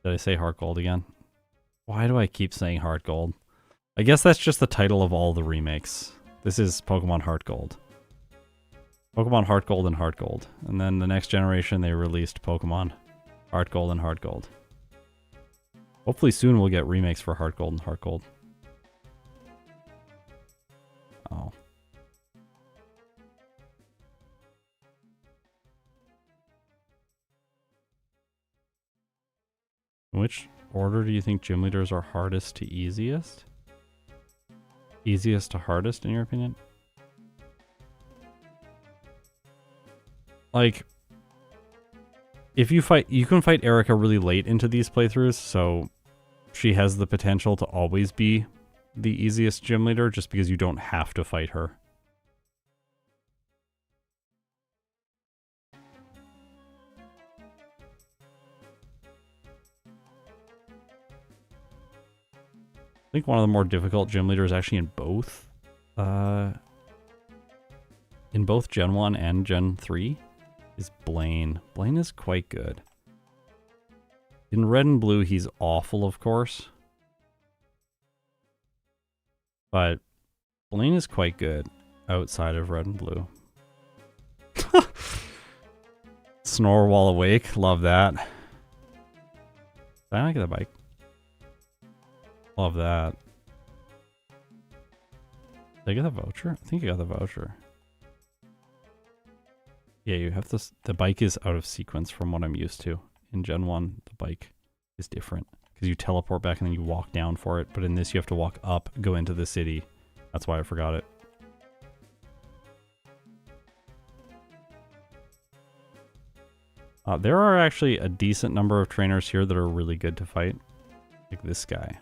Did I say Heart Gold again? Why do I keep saying Heart Gold? I guess that's just the title of all the remakes. This is Pokemon Heart Gold. Pokemon Heart Gold and Heart Gold. And then the next generation they released Pokemon Heart Gold and Heart Gold. Hopefully soon we'll get remakes for Heart Gold and Heart Gold. Oh. In which order do you think gym leaders are hardest to easiest? Easiest to hardest, in your opinion? Like, if you fight, you can fight Erica really late into these playthroughs, so she has the potential to always be the easiest gym leader just because you don't have to fight her. I think one of the more difficult gym leaders actually in both Gen 1 and Gen 3 is Blaine. Blaine is quite good. In Red and Blue, he's awful, of course. But Blaine is quite good outside of Red and Blue. Snore while awake. Love that. Did I not get the bike? Love that. Did I get the voucher? I think I got the voucher. Yeah, you have this. The bike is out of sequence from what I'm used to. In Gen 1, the bike is different. Because you teleport back and then you walk down for it. But in this, you have to walk up, go into the city. That's why I forgot it. There are actually a decent number of trainers here that are really good to fight. Like this guy.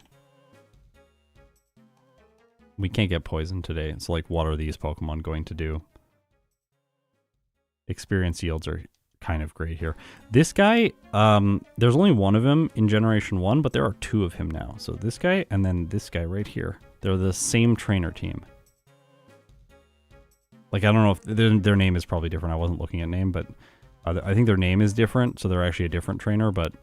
We can't get poisoned today. So like, what are these Pokemon going to do? Experience yields are kind of great here. This guy, there's only one of him in Generation 1, but there are two of him now. So this guy and then this guy right here. They're the same trainer team. Like, I don't know if their name is probably different. I wasn't looking at name, but I think their name is different. So they're actually a different trainer, but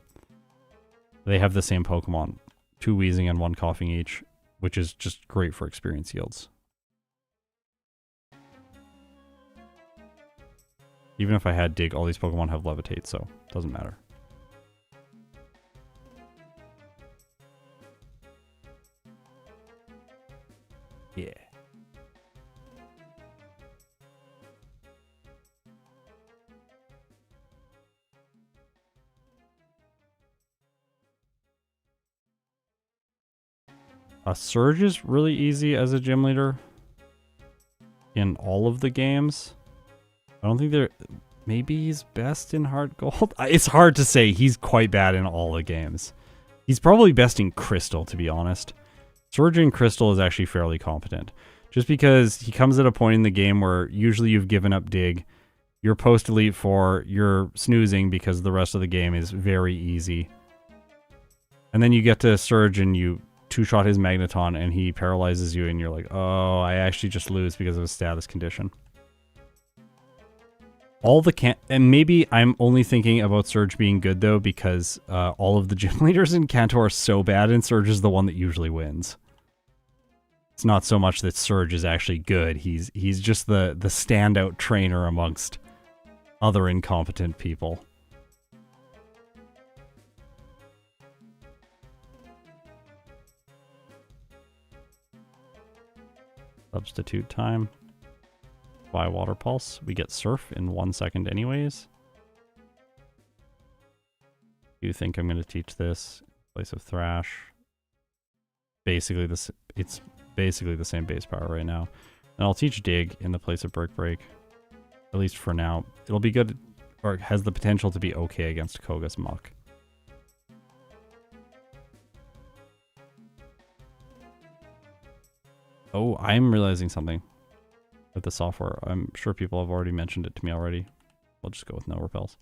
they have the same Pokemon. 2 wheezing and 1 coughing each, which is just great for experience yields. Even if I had Dig, all these Pokemon have Levitate, so it doesn't matter. Yeah. Surge is really easy as a gym leader in all of the games. I don't think they're... Maybe he's best in Heart Gold? It's hard to say. He's quite bad in all the games. He's probably best in Crystal, to be honest. Surge in Crystal is actually fairly competent. Just because he comes at a point in the game where usually you've given up Dig, you're post-Elite Four, you're snoozing because the rest of the game is very easy. And then you get to Surge and you two-shot his Magneton and he paralyzes you and you're like, oh, I actually just lose because of a status condition. All the and maybe I'm only thinking about Surge being good though because all of the gym leaders in Kanto are so bad and Surge is the one that usually wins. It's not so much that Surge is actually good. He's just the standout trainer amongst other incompetent people. Substitute time. By Water Pulse. We get Surf in 1 second anyways. Do you think I'm going to teach this in place of Thrash? Basically, it's basically the same base power right now. And I'll teach Dig in the place of Brick Break. At least for now. It'll be good, or has the potential to be okay against Koga's Muck. Oh, I'm realizing something with the software. I'm sure people have already mentioned it to me already. We'll just go with no repels.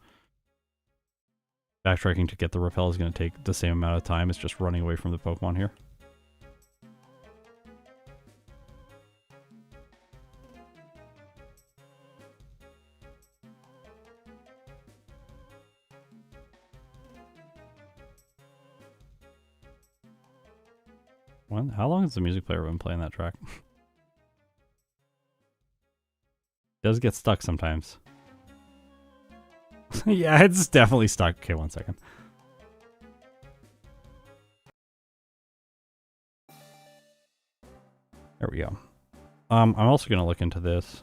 Backtracking to get the repel is going to take the same amount of time as just running away from the Pokemon here. How long has the music player been playing that track? Does get stuck sometimes. Yeah, it's definitely stuck. Okay, 1 second. There we go. I'm also going to look into this.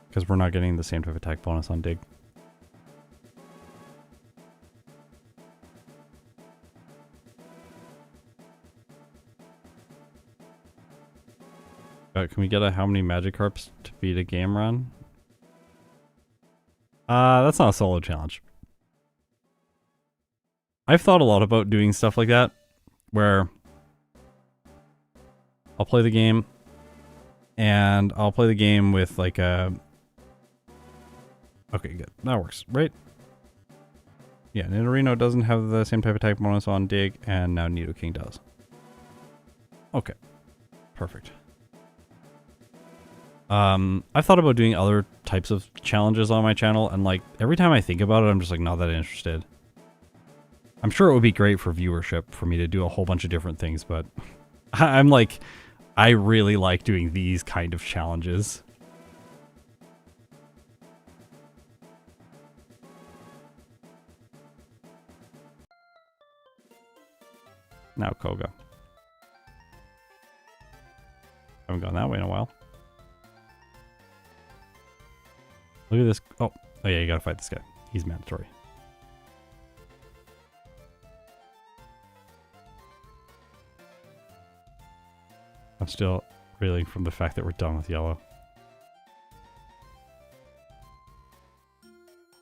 Because we're not getting the same type of attack bonus on Dig. Can we get a how many Magikarps to beat a game run? That's not a solo challenge. I've thought a lot about doing stuff like that, where I'll play the game, and I'll play the game with like a... Okay, good. That works, right? Yeah, Nidorino doesn't have the same type of attack bonus on Dig, and now Nidoking does. Okay. Perfect. I've thought about doing other types of challenges on my channel, and like, every time I think about it, I'm just like not that interested. I'm sure it would be great for viewership for me to do a whole bunch of different things, but I'm like, I really like doing these kind of challenges. Now Koga. Haven't gone that way in a while. Look at this. Oh yeah, you gotta fight this guy. He's mandatory. I'm still reeling from the fact that we're done with yellow.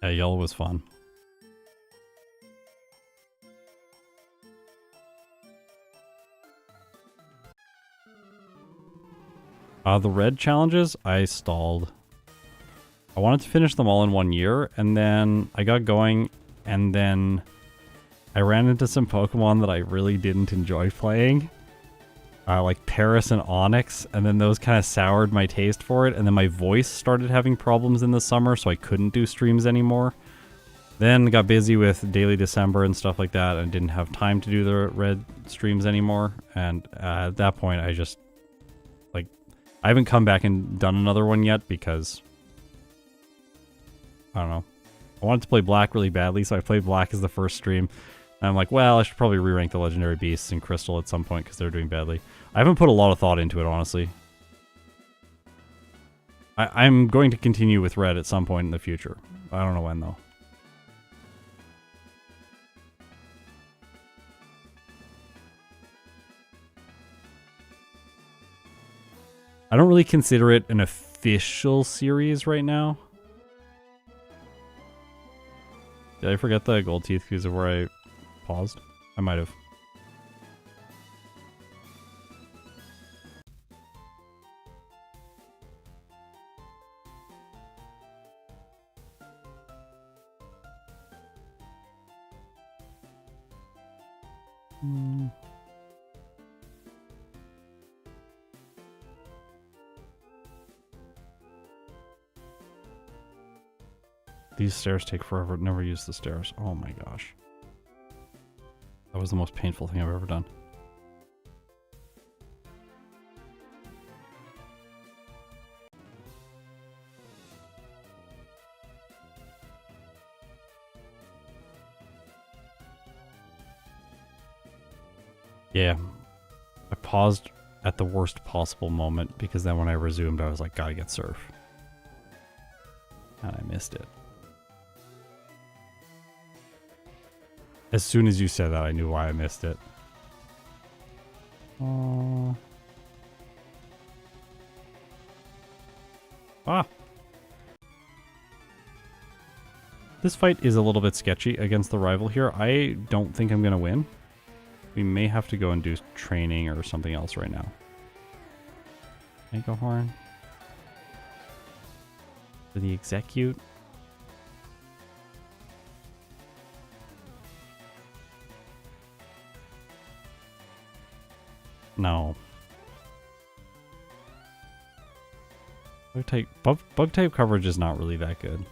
Yeah, yellow was fun. The red challenges, I stalled. I wanted to finish them all in 1 year, and then I got going, and then I ran into some Pokemon that I really didn't enjoy playing. Like Paris and Onyx, and then those kind of soured my taste for it, and then my voice started having problems in the summer, so I couldn't do streams anymore. Then got busy with Daily December and stuff like that, and didn't have time to do the red streams anymore, and at that point I just... I haven't come back and done another one yet because, I don't know. I wanted to play Black really badly, so I played Black as the first stream. And I'm like, well, I should probably re-rank the Legendary Beasts and Crystal at some point because they're doing badly. I haven't put a lot of thought into it, honestly. I'm going to continue with Red at some point in the future. I don't know when, though. I don't really consider it an official series right now. Did I forget the gold teeth because of where I paused? I might have. These stairs take forever. Never use the stairs. Oh my gosh. That was the most painful thing I've ever done. Yeah. I paused at the worst possible moment because then when I resumed, I was like, gotta get surf. And I missed it. As soon as you said that, I knew why I missed it. Ah. This fight is a little bit sketchy against the rival here. I don't think I'm going to win. We may have to go and do training or something else right now. Mega Horn. For the execute. No. Bug type coverage is not really that good.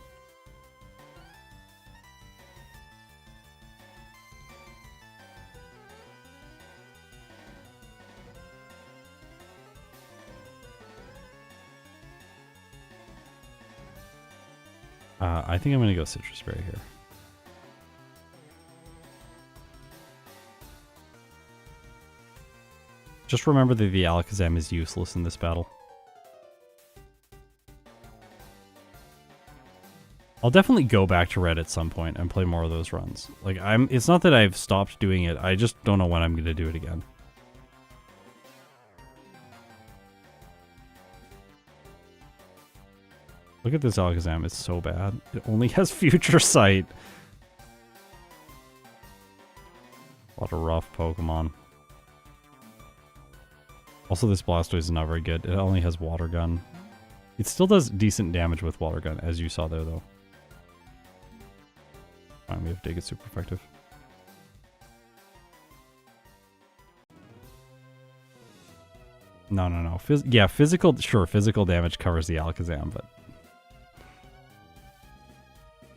I think I'm going to go Citrus Berry here. Just remember that the Alakazam is useless in this battle. I'll definitely go back to red at some point and play more of those runs. Like it's not that I've stopped doing it, I just don't know when I'm going to do it again. Look at this Alakazam, it's so bad. It only has Future Sight. A lot of rough Pokemon. Also, this Blastoise is not very good. It only has Water Gun. It still does decent damage with Water Gun, as you saw there, though. Fine, we have Dig, it's super effective. No. Yeah, physical damage covers the Alakazam, but...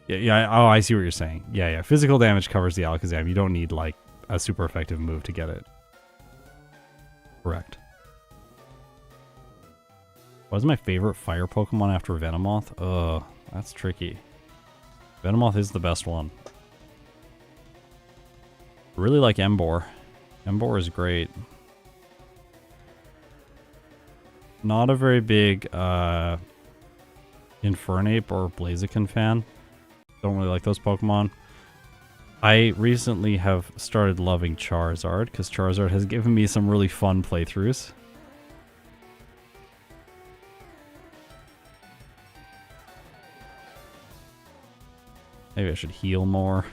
Yeah, oh, I see what you're saying. Yeah, physical damage covers the Alakazam. You don't need, like, a super effective move to get it. Correct. What is my favorite fire Pokemon after Venomoth? Ugh, that's tricky. Venomoth is the best one. I really like Emboar. Emboar is great. Not a very big Infernape or Blaziken fan. Don't really like those Pokemon. I recently have started loving Charizard because Charizard has given me some really fun playthroughs. Maybe I should heal more.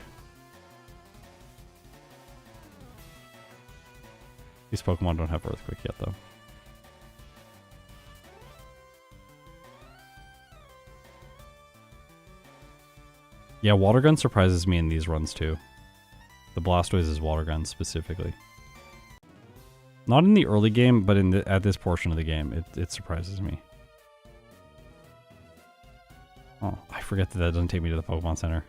These Pokemon don't have Earthquake yet, though. Yeah, Water Gun surprises me in these runs, too. The Blastoise is Water Gun, specifically. Not in the early game, but at this portion of the game, it surprises me. Oh, I forget that doesn't take me to the Pokemon Center.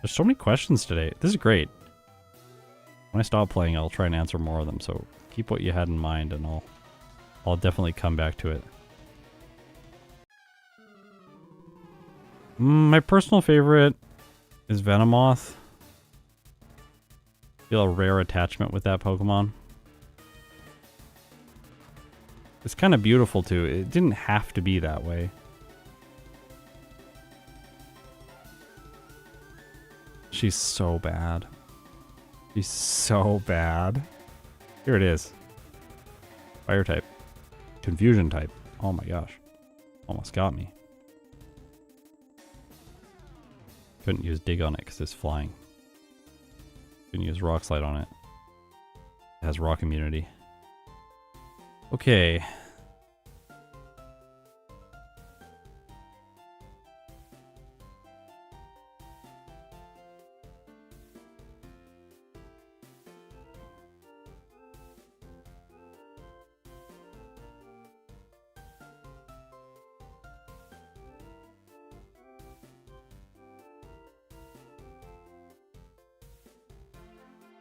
There's so many questions today. This is great. When I stop playing, I'll try and answer more of them, so keep what you had in mind and I'll definitely come back to it. My personal favorite is Venomoth. Feel a rare attachment with that Pokemon. It's kind of beautiful too. It didn't have to be that way. She's so bad. He's so bad. Here it is. Fire type. Confusion type. Oh my gosh. Almost got me. Couldn't use dig on it because it's flying. Couldn't use rock slide on it. It has rock immunity. Okay.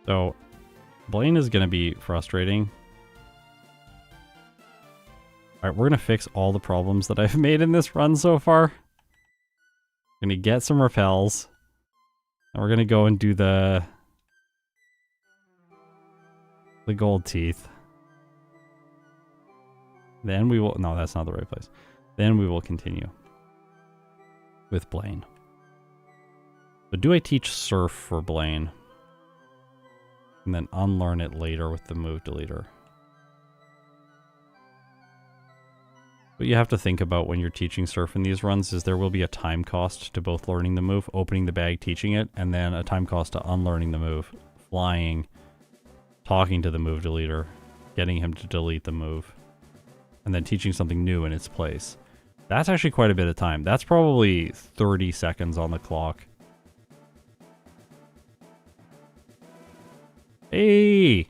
So, Blaine is going to be frustrating. Alright, we're going to fix all the problems that I've made in this run so far. We're going to get some repels. And we're going to go and do the gold teeth. Then we will... No, that's not the right place. Then we will continue with Blaine. But do I teach Surf for Blaine? And then unlearn it later with the move deleter. What you have to think about when you're teaching Surf in these runs is there will be a time cost to both learning the move, opening the bag, teaching it, and then a time cost to unlearning the move, flying, talking to the move deleter, getting him to delete the move, and then teaching something new in its place. That's actually quite a bit of time. That's probably 30 seconds on the clock. Hey!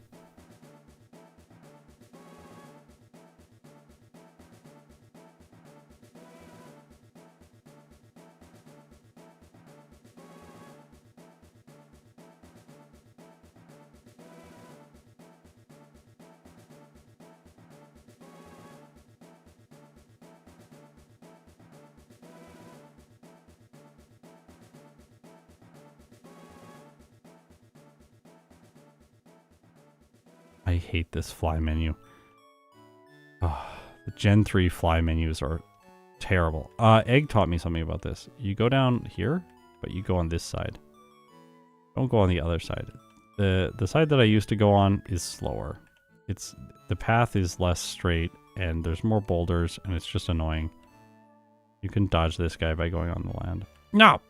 I hate this fly menu. Oh, the Gen 3 fly menus are terrible. Egg taught me something about this. You go down here, but you go on this side. Don't go on the other side. The side that I used to go on is slower. The path is less straight, and there's more boulders, and it's just annoying. You can dodge this guy by going on the land. No!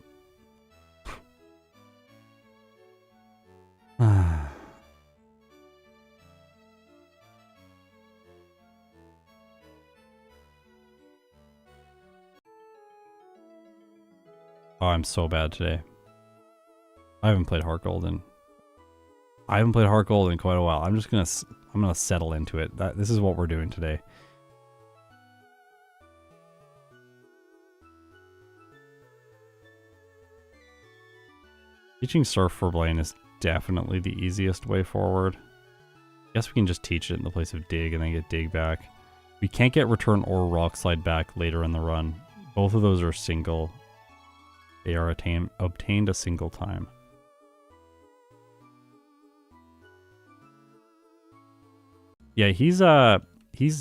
Oh, I'm so bad today. I haven't played Heart Gold in quite a while. I'm gonna settle into it. This is what we're doing today. Teaching Surf for Blaine is definitely the easiest way forward. I guess we can just teach it in the place of dig and then get dig back. We can't get return or rock slide back later in the run. Both of those are single. They are obtained a single time. Yeah, he's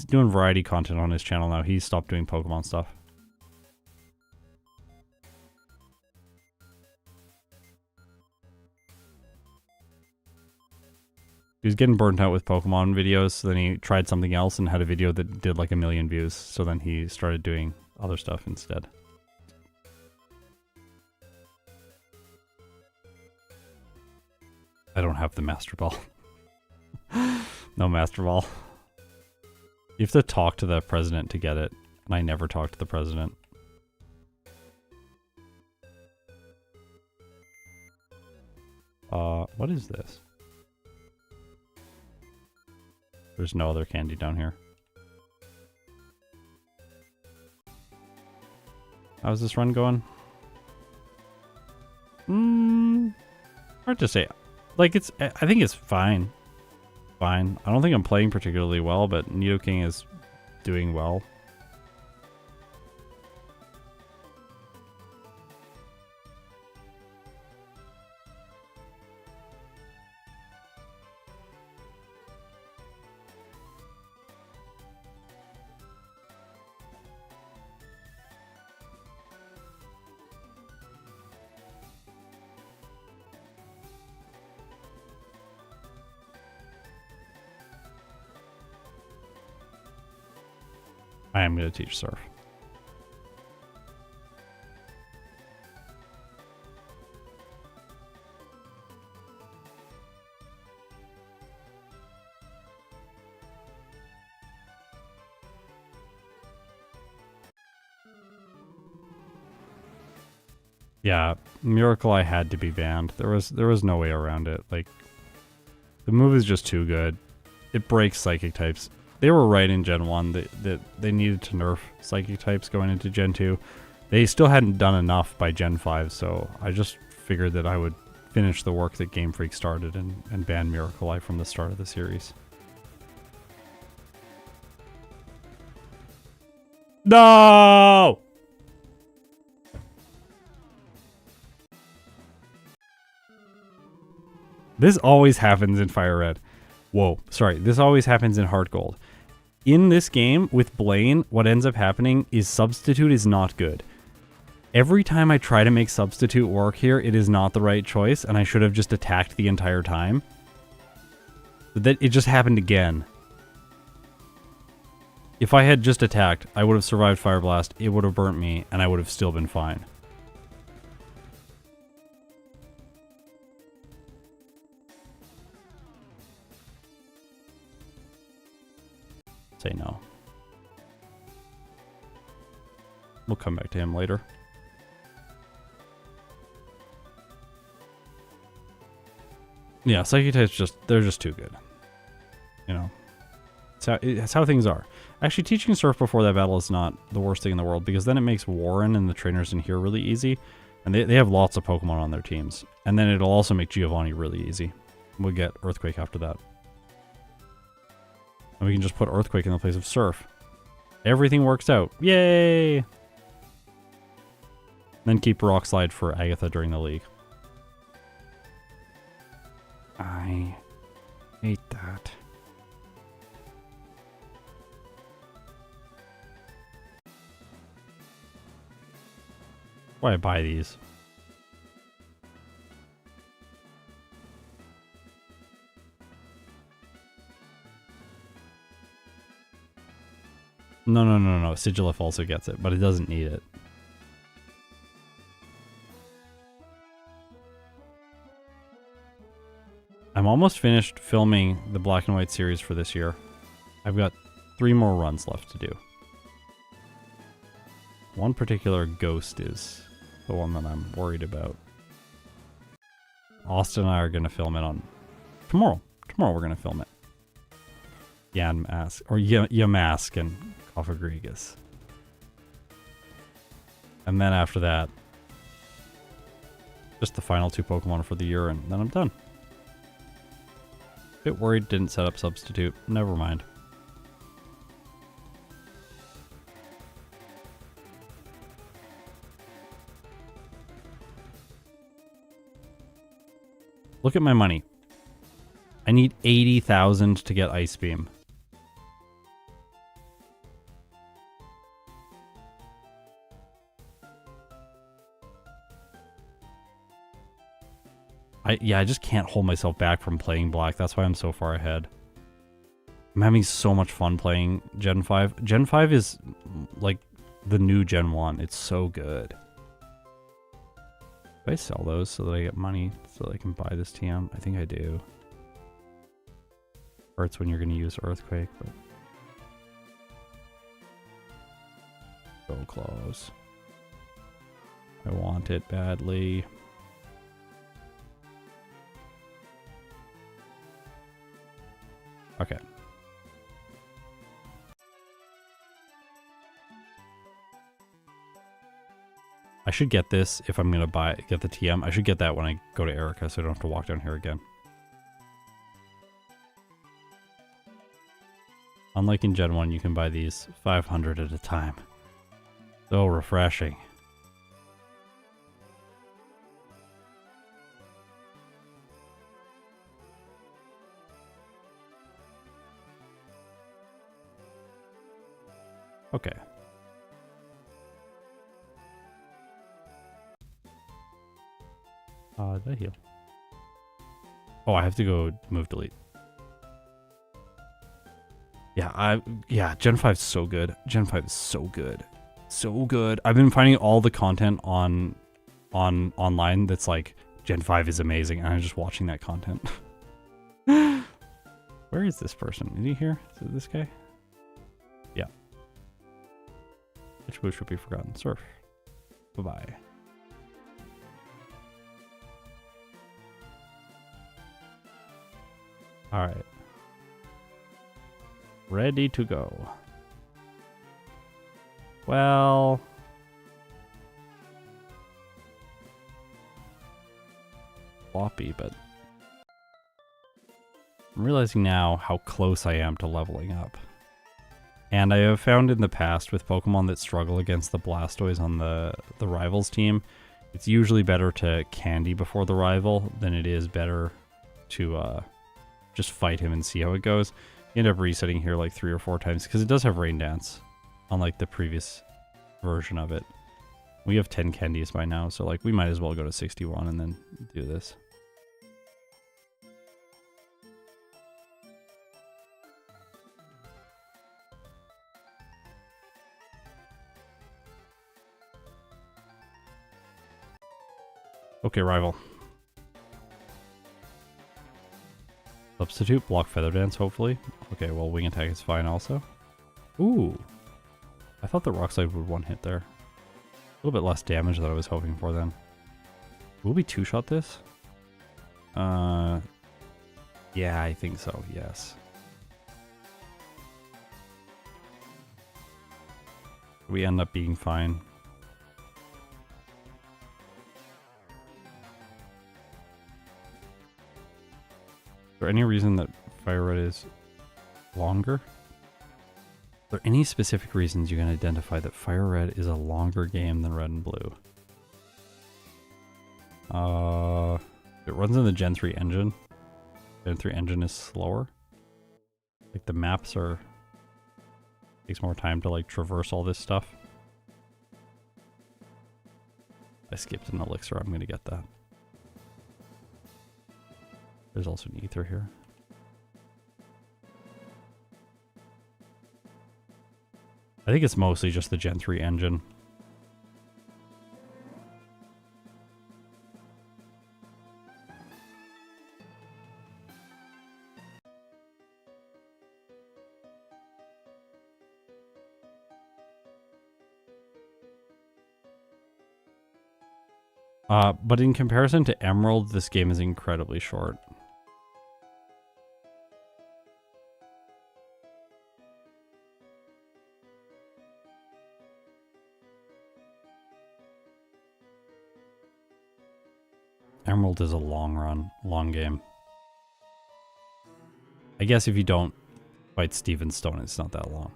doing variety content on his channel now. He's stopped doing Pokemon stuff. He was getting burnt out with Pokemon videos, so then he tried something else and had a video that did like 1 million views. So then he started doing other stuff instead. I don't have the Master Ball. No Master Ball. You have to talk to the president to get it, and I never talk to the president. What is this? There's no other candy down here. How's this run going? Hard to say. Like, I think it's fine. Fine. I don't think I'm playing particularly well, but Nidoking is doing well. I am going to teach Surf. Yeah, Miracle I had to be banned. There was no way around it. Like, the move is just too good. It breaks Psychic types. They were right in Gen 1 that they needed to nerf Psychic types going into Gen 2. They still hadn't done enough by Gen 5, so I just figured that I would finish the work that Game Freak started and ban Miracle Eye from the start of the series. No! This always happens in FireRed. Whoa, sorry. This always happens in Heart Gold. In this game, with Blaine, what ends up happening is Substitute is not good. Every time I try to make Substitute work here, it is not the right choice, and I should have just attacked the entire time. But that it just happened again. If I had just attacked, I would have survived Fire Blast, it would have burnt me, and I would have still been fine. Say no. We'll come back to him later. Yeah, Psychic types they're just too good. You know. It's how things are. Actually, teaching Surf before that battle is not the worst thing in the world, because then it makes Warren and the trainers in here really easy. And they have lots of Pokemon on their teams. And then it'll also make Giovanni really easy. We'll get Earthquake after that. And we can just put Earthquake in the place of Surf. Everything works out. Yay! Then keep Rock Slide for Agatha during the league. I hate that. Why I buy these? No. Sigilif also gets it, but it doesn't need it. I'm almost finished filming the Black and White series for this year. I've got 3 more runs left to do. One particular ghost is the one that I'm worried about. Austin and I are going to film it on tomorrow. Tomorrow we're going to film it. Yamask and Cofagrigus. And then after that, just the final 2 Pokemon for the year, and then I'm done. Bit worried didn't set up Substitute. Never mind. Look at my money. I need 80,000 to get Ice Beam. I just can't hold myself back from playing Black. That's why I'm so far ahead. I'm having so much fun playing Gen 5. Gen 5 is like the new Gen 1. It's so good. Do I sell those so that I get money so that I can buy this TM? I think I do. Hurts when you're going to use Earthquake, but... so close. I want it badly. Okay. I should get this if I'm going to get the TM. I should get that when I go to Erica so I don't have to walk down here again. Unlike in Gen 1, you can buy these 500 at a time. So refreshing. Okay. Did I heal? Oh, I have to go move delete. Yeah, Gen 5 is so good. Gen 5 is so good. So good. I've been finding all the content on online that's like Gen 5 is amazing, and I'm just watching that content. Where is this person? Is he here? Is it this guy? Yeah. Which move should be forgotten? Surf. Bye-bye. Alright. Ready to go. Well... floppy, but... I'm realizing now how close I am to leveling up. And I have found in the past with Pokemon that struggle against the Blastoise on the rivals team, it's usually better to candy before the rival than it is better to just fight him and see how it goes. You end up resetting here like 3 or 4 times because it does have Rain Dance, unlike the previous version of it. We have 10 candies by now, so like we might as well go to 61 and then do this. Okay, rival. Substitute, block Feather Dance, hopefully. Okay, well, Wing Attack is fine also. Ooh. I thought the Rock Slide would one hit there. A little bit less damage than I was hoping for then. Will we two-shot this? Yeah, I think so, yes. We end up being fine. Is there any reason that FireRed is longer? Are there any specific reasons you can identify that FireRed is a longer game than Red and Blue? It runs in the Gen 3 engine. Gen 3 engine is slower. Like the maps are... takes more time to like traverse all this stuff. I skipped an elixir, I'm gonna get that. There's also an ether here. I think it's mostly just the Gen 3 engine. But in comparison to Emerald, this game is incredibly short. Emerald is a long game. I guess if you don't fight Steven Stone, it's not that long.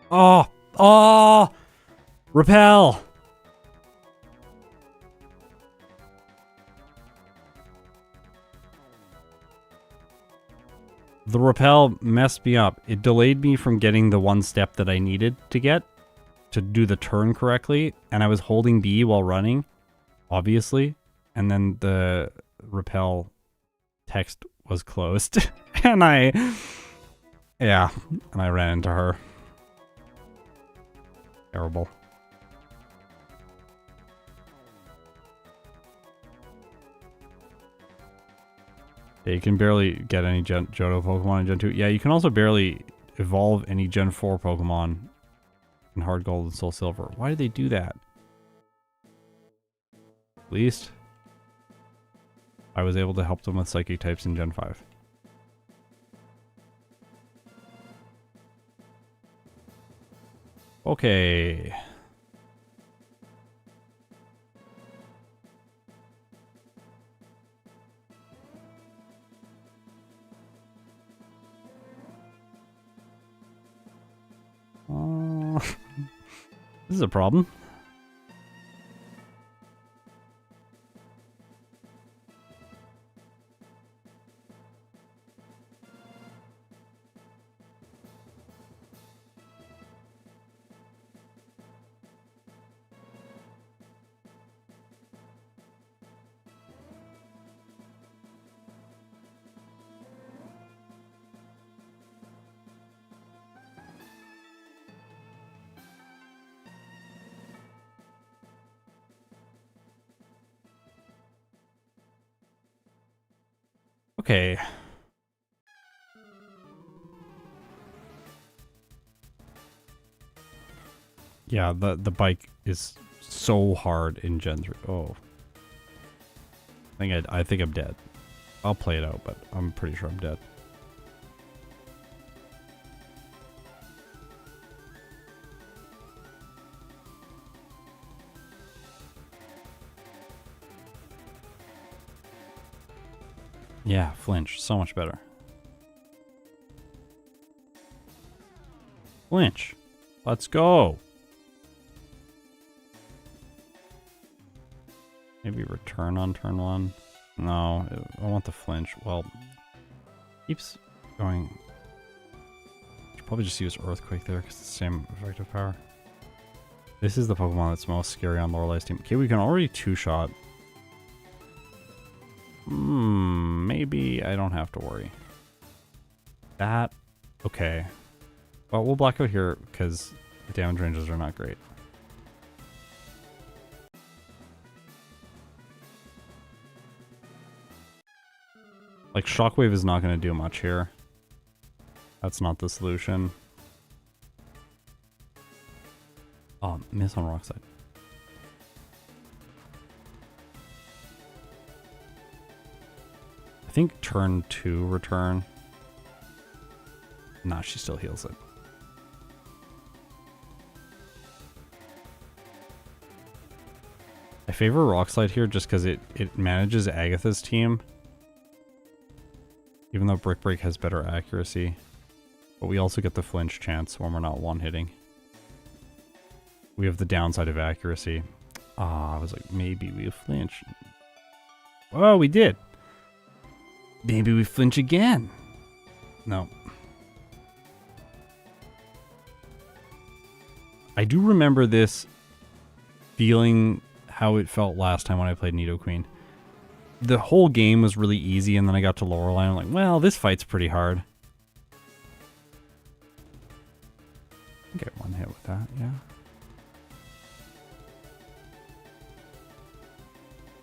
Oh! Oh! Repel! The repel messed me up. It delayed me from getting the one step that I needed to get to do the turn correctly, and I was holding B while running, obviously, and then the repel text was closed, and I ran into her. Terrible. Yeah, you can barely get any Johto Pokemon in Gen 2. Yeah, you can also barely evolve any Gen 4 Pokemon in Hard Gold and Soul Silver. Why did they do that? At least I was able to help them with Psychic types in Gen 5. Okay. This is a problem. Okay. Yeah, the bike is so hard in Gen 3. Oh. I think I'm dead. I'll play it out, but I'm pretty sure I'm dead. Yeah, flinch. So much better. Flinch. Let's go. Maybe return on turn 1. No, I want the flinch. Well, keeps going. Should probably just use Earthquake there because it's the same effective power. This is the Pokemon that's most scary on Lorelei's team. Okay, we can already two-shot. Maybe I don't have to worry. That, okay. Well, we'll block out here because the damage ranges are not great. Like, Shockwave is not going to do much here. That's not the solution. Oh, miss on Rock Slide. I think turn 2 return. Nah, she still heals it. I favor Rock Slide here just because it manages Agatha's team. Even though Brick Break has better accuracy. But we also get the flinch chance when we're not one-hitting. We have the downside of accuracy. I was like, maybe we flinch. Oh, we did. Maybe we flinch again. No. I do remember this feeling how it felt last time when I played Nidoqueen. The whole game was really easy, and then I got to Lorelei, and I'm like, well, this fight's pretty hard. Get one hit with that, yeah.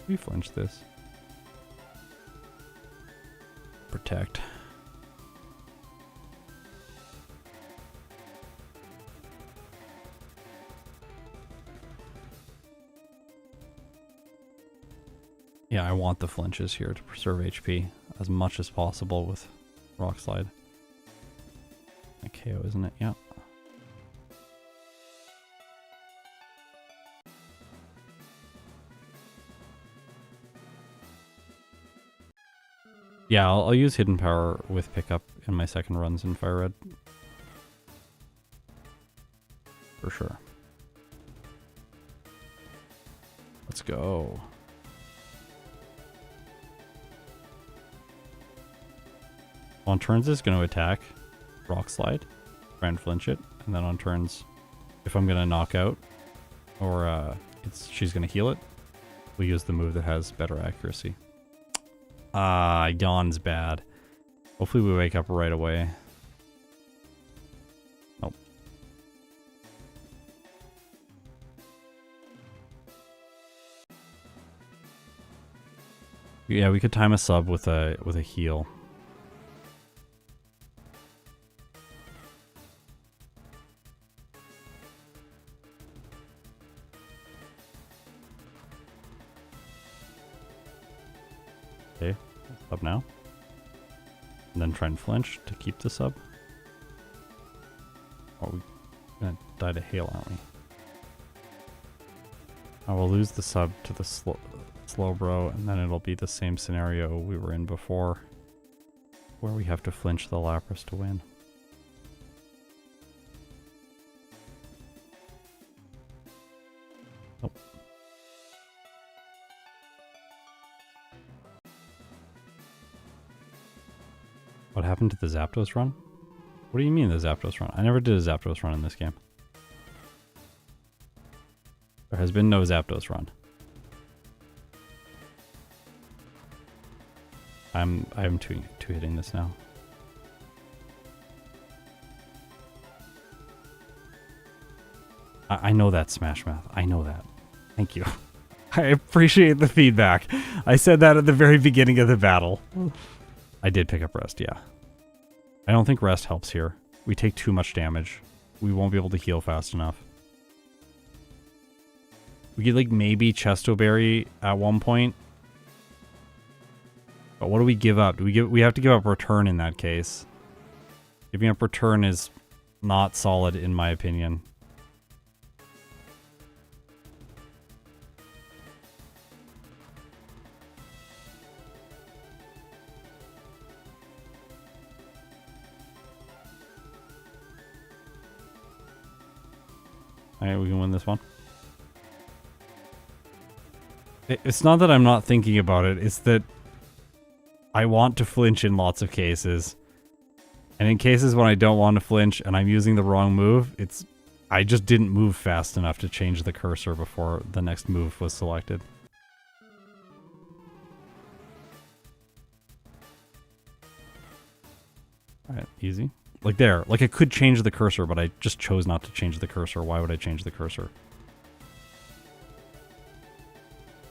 We flinch this. Protect. Yeah, I want the flinches here to preserve HP as much as possible with Rock Slide. A KO, isn't it? Yeah. Yeah, I'll use Hidden Power with pickup in my second runs in FireRed. For sure. Let's go. On turns, it's going to attack, Rock Slide, try and flinch it, and then on turns, if I'm going to knock out, or she's going to heal it, we use the move that has better accuracy. Yawn's bad. Hopefully we wake up right away. Nope. Yeah, we could time a sub with a heal. Okay, sub now. And then try and flinch to keep the sub. Oh, we're gonna die to hail, aren't we? I will lose the sub to the Slowbro, and then it'll be the same scenario we were in before, where we have to flinch the Lapras to win. Oh. What happened to the Zapdos run? What do you mean the Zapdos run? I never did a Zapdos run in this game. There has been no Zapdos run. I'm two hitting this now. I know that, Smash Math. I know that. Thank you. I appreciate the feedback. I said that at the very beginning of the battle. I did pick up rest, yeah. I don't think rest helps here. We take too much damage. We won't be able to heal fast enough. We could like maybe Chesto Berry at one point. But what do we give up? We have to give up return in that case. Giving up return is not solid in my opinion. Alright, we can win this one. It's not that I'm not thinking about it, it's that I want to flinch in lots of cases. And in cases when I don't want to flinch and I'm using the wrong move, I just didn't move fast enough to change the cursor before the next move was selected. Alright, easy. Like there, like I could change the cursor, but I just chose not to change the cursor. Why would I change the cursor?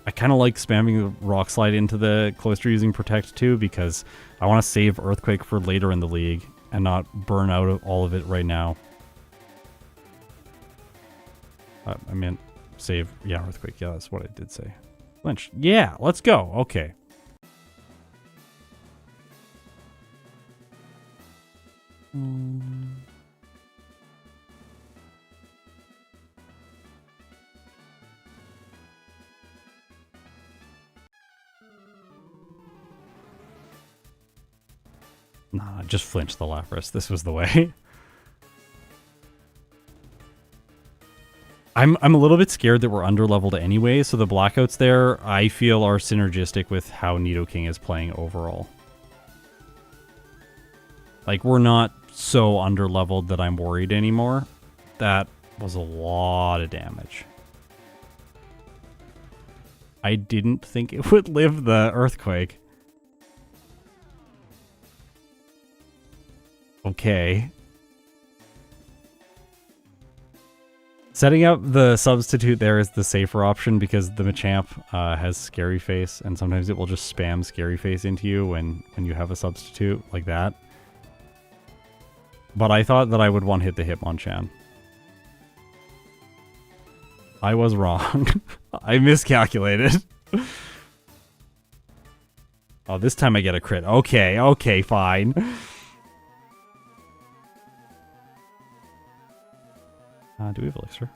I kind of like spamming the Rock Slide into the Cloister using Protect too, because I want to save Earthquake for later in the league and not burn out of all of it right now. I meant save, yeah, Earthquake, yeah, that's what I did say. Flinch, yeah, let's go, okay. Nah, just flinch the Lapras. This was the way. I'm a little bit scared that we're underleveled anyway, so the blackouts there, I feel, are synergistic with how Nidoking is playing overall. Like, we're not so underleveled that I'm worried anymore. That was a lot of damage. I didn't think it would live the Earthquake. Okay. Setting up the substitute there is the safer option because the Machamp has Scary Face, and sometimes it will just spam Scary Face into you when you have a substitute like that. But I thought that I would one-hit the Hitmonchan. I was wrong. I miscalculated. Oh, this time I get a crit. Okay, okay, fine. Do we have Elixir?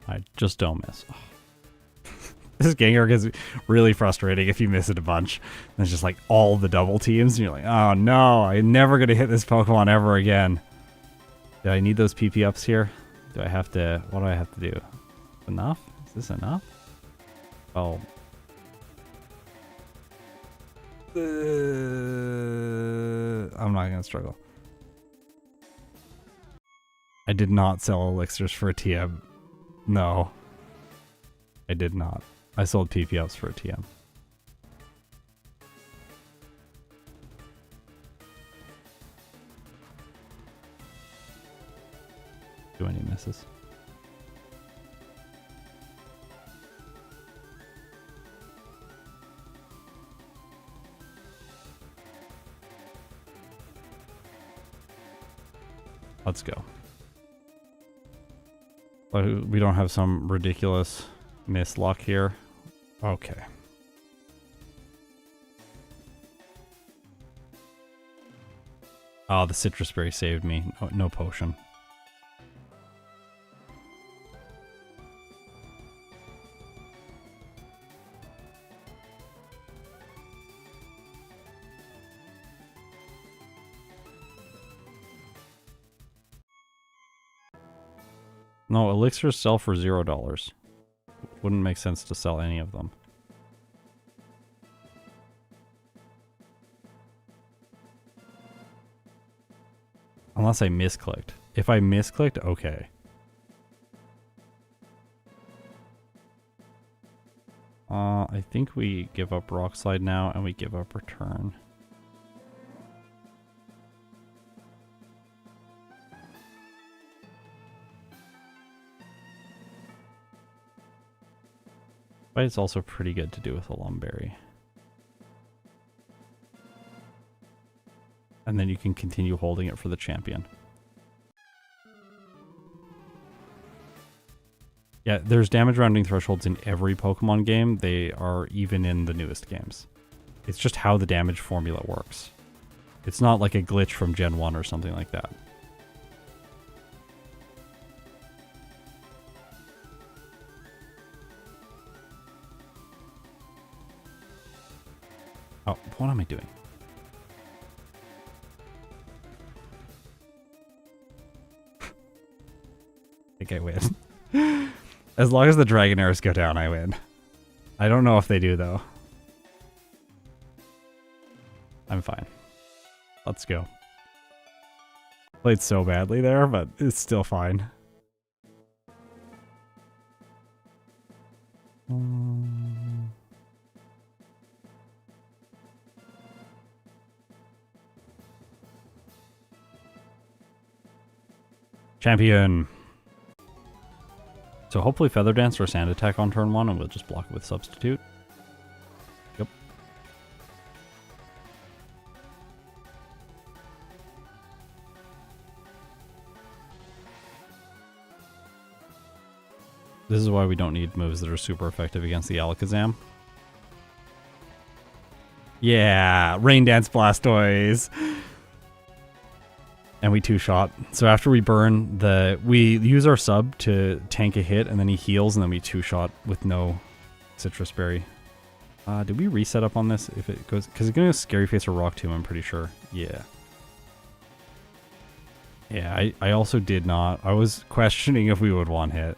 I just don't miss. Oh. This Gengar is really frustrating if you miss it a bunch. And it's just like all the double teams, and you're like, oh no, I'm never going to hit this Pokemon ever again. Do I need those PP ups here? Do I have to, what do I have to do? Enough? Is this enough? Oh. I'm not going to struggle. I did not sell elixirs for a TM. No. I did not. I sold PP ups for a TM. Do any misses? Let's go. We don't have some ridiculous miss luck here. Okay. Oh, the citrus berry saved me. No potion. No, elixirs sell for $0. Wouldn't make sense to sell any of them. Unless I misclicked. If I misclicked, okay. I think we give up Rock Slide now, and we give up Return. But it's also pretty good to do with a Lumberry. And then you can continue holding it for the champion. Yeah, there's damage rounding thresholds in every Pokemon game. They are even in the newest games. It's just how the damage formula works. It's not like a glitch from Gen 1 or something like that. Oh, what am I doing? I think I win. As long as the Dragon Arrows go down, I win. I don't know if they do, though. I'm fine. Let's go. Played so badly there, but it's still fine. Champion. So hopefully Feather Dance or Sand Attack on turn 1, and we'll just block it with Substitute. Yep. This is why we don't need moves that are super effective against the Alakazam. Yeah, Rain Dance Blastoise. And we two-shot. So after we burn, we use our sub to tank a hit, and then he heals, and then we two-shot with no Citrus Berry. Did we reset up on this? If it goes, because it's going to Scary Face or Rock Tomb, I'm pretty sure. Yeah. Yeah, I also did not. I was questioning if we would one-hit.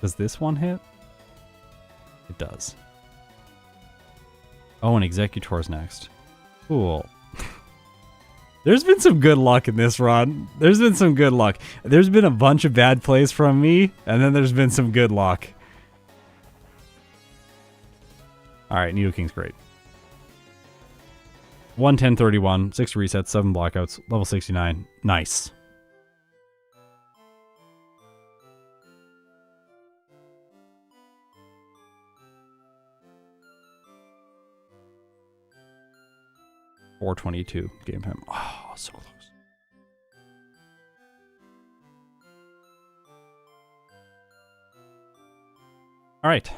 Does this one-hit? It does. Oh, and Executor's next. Cool. There's been some good luck in this run. There's been some good luck. There's been a bunch of bad plays from me, and then there's been some good luck. Alright, Nidoking's great. 110-31, 6 resets, 7 blackouts, level 69. Nice. .422 game time. Oh, so close. All right.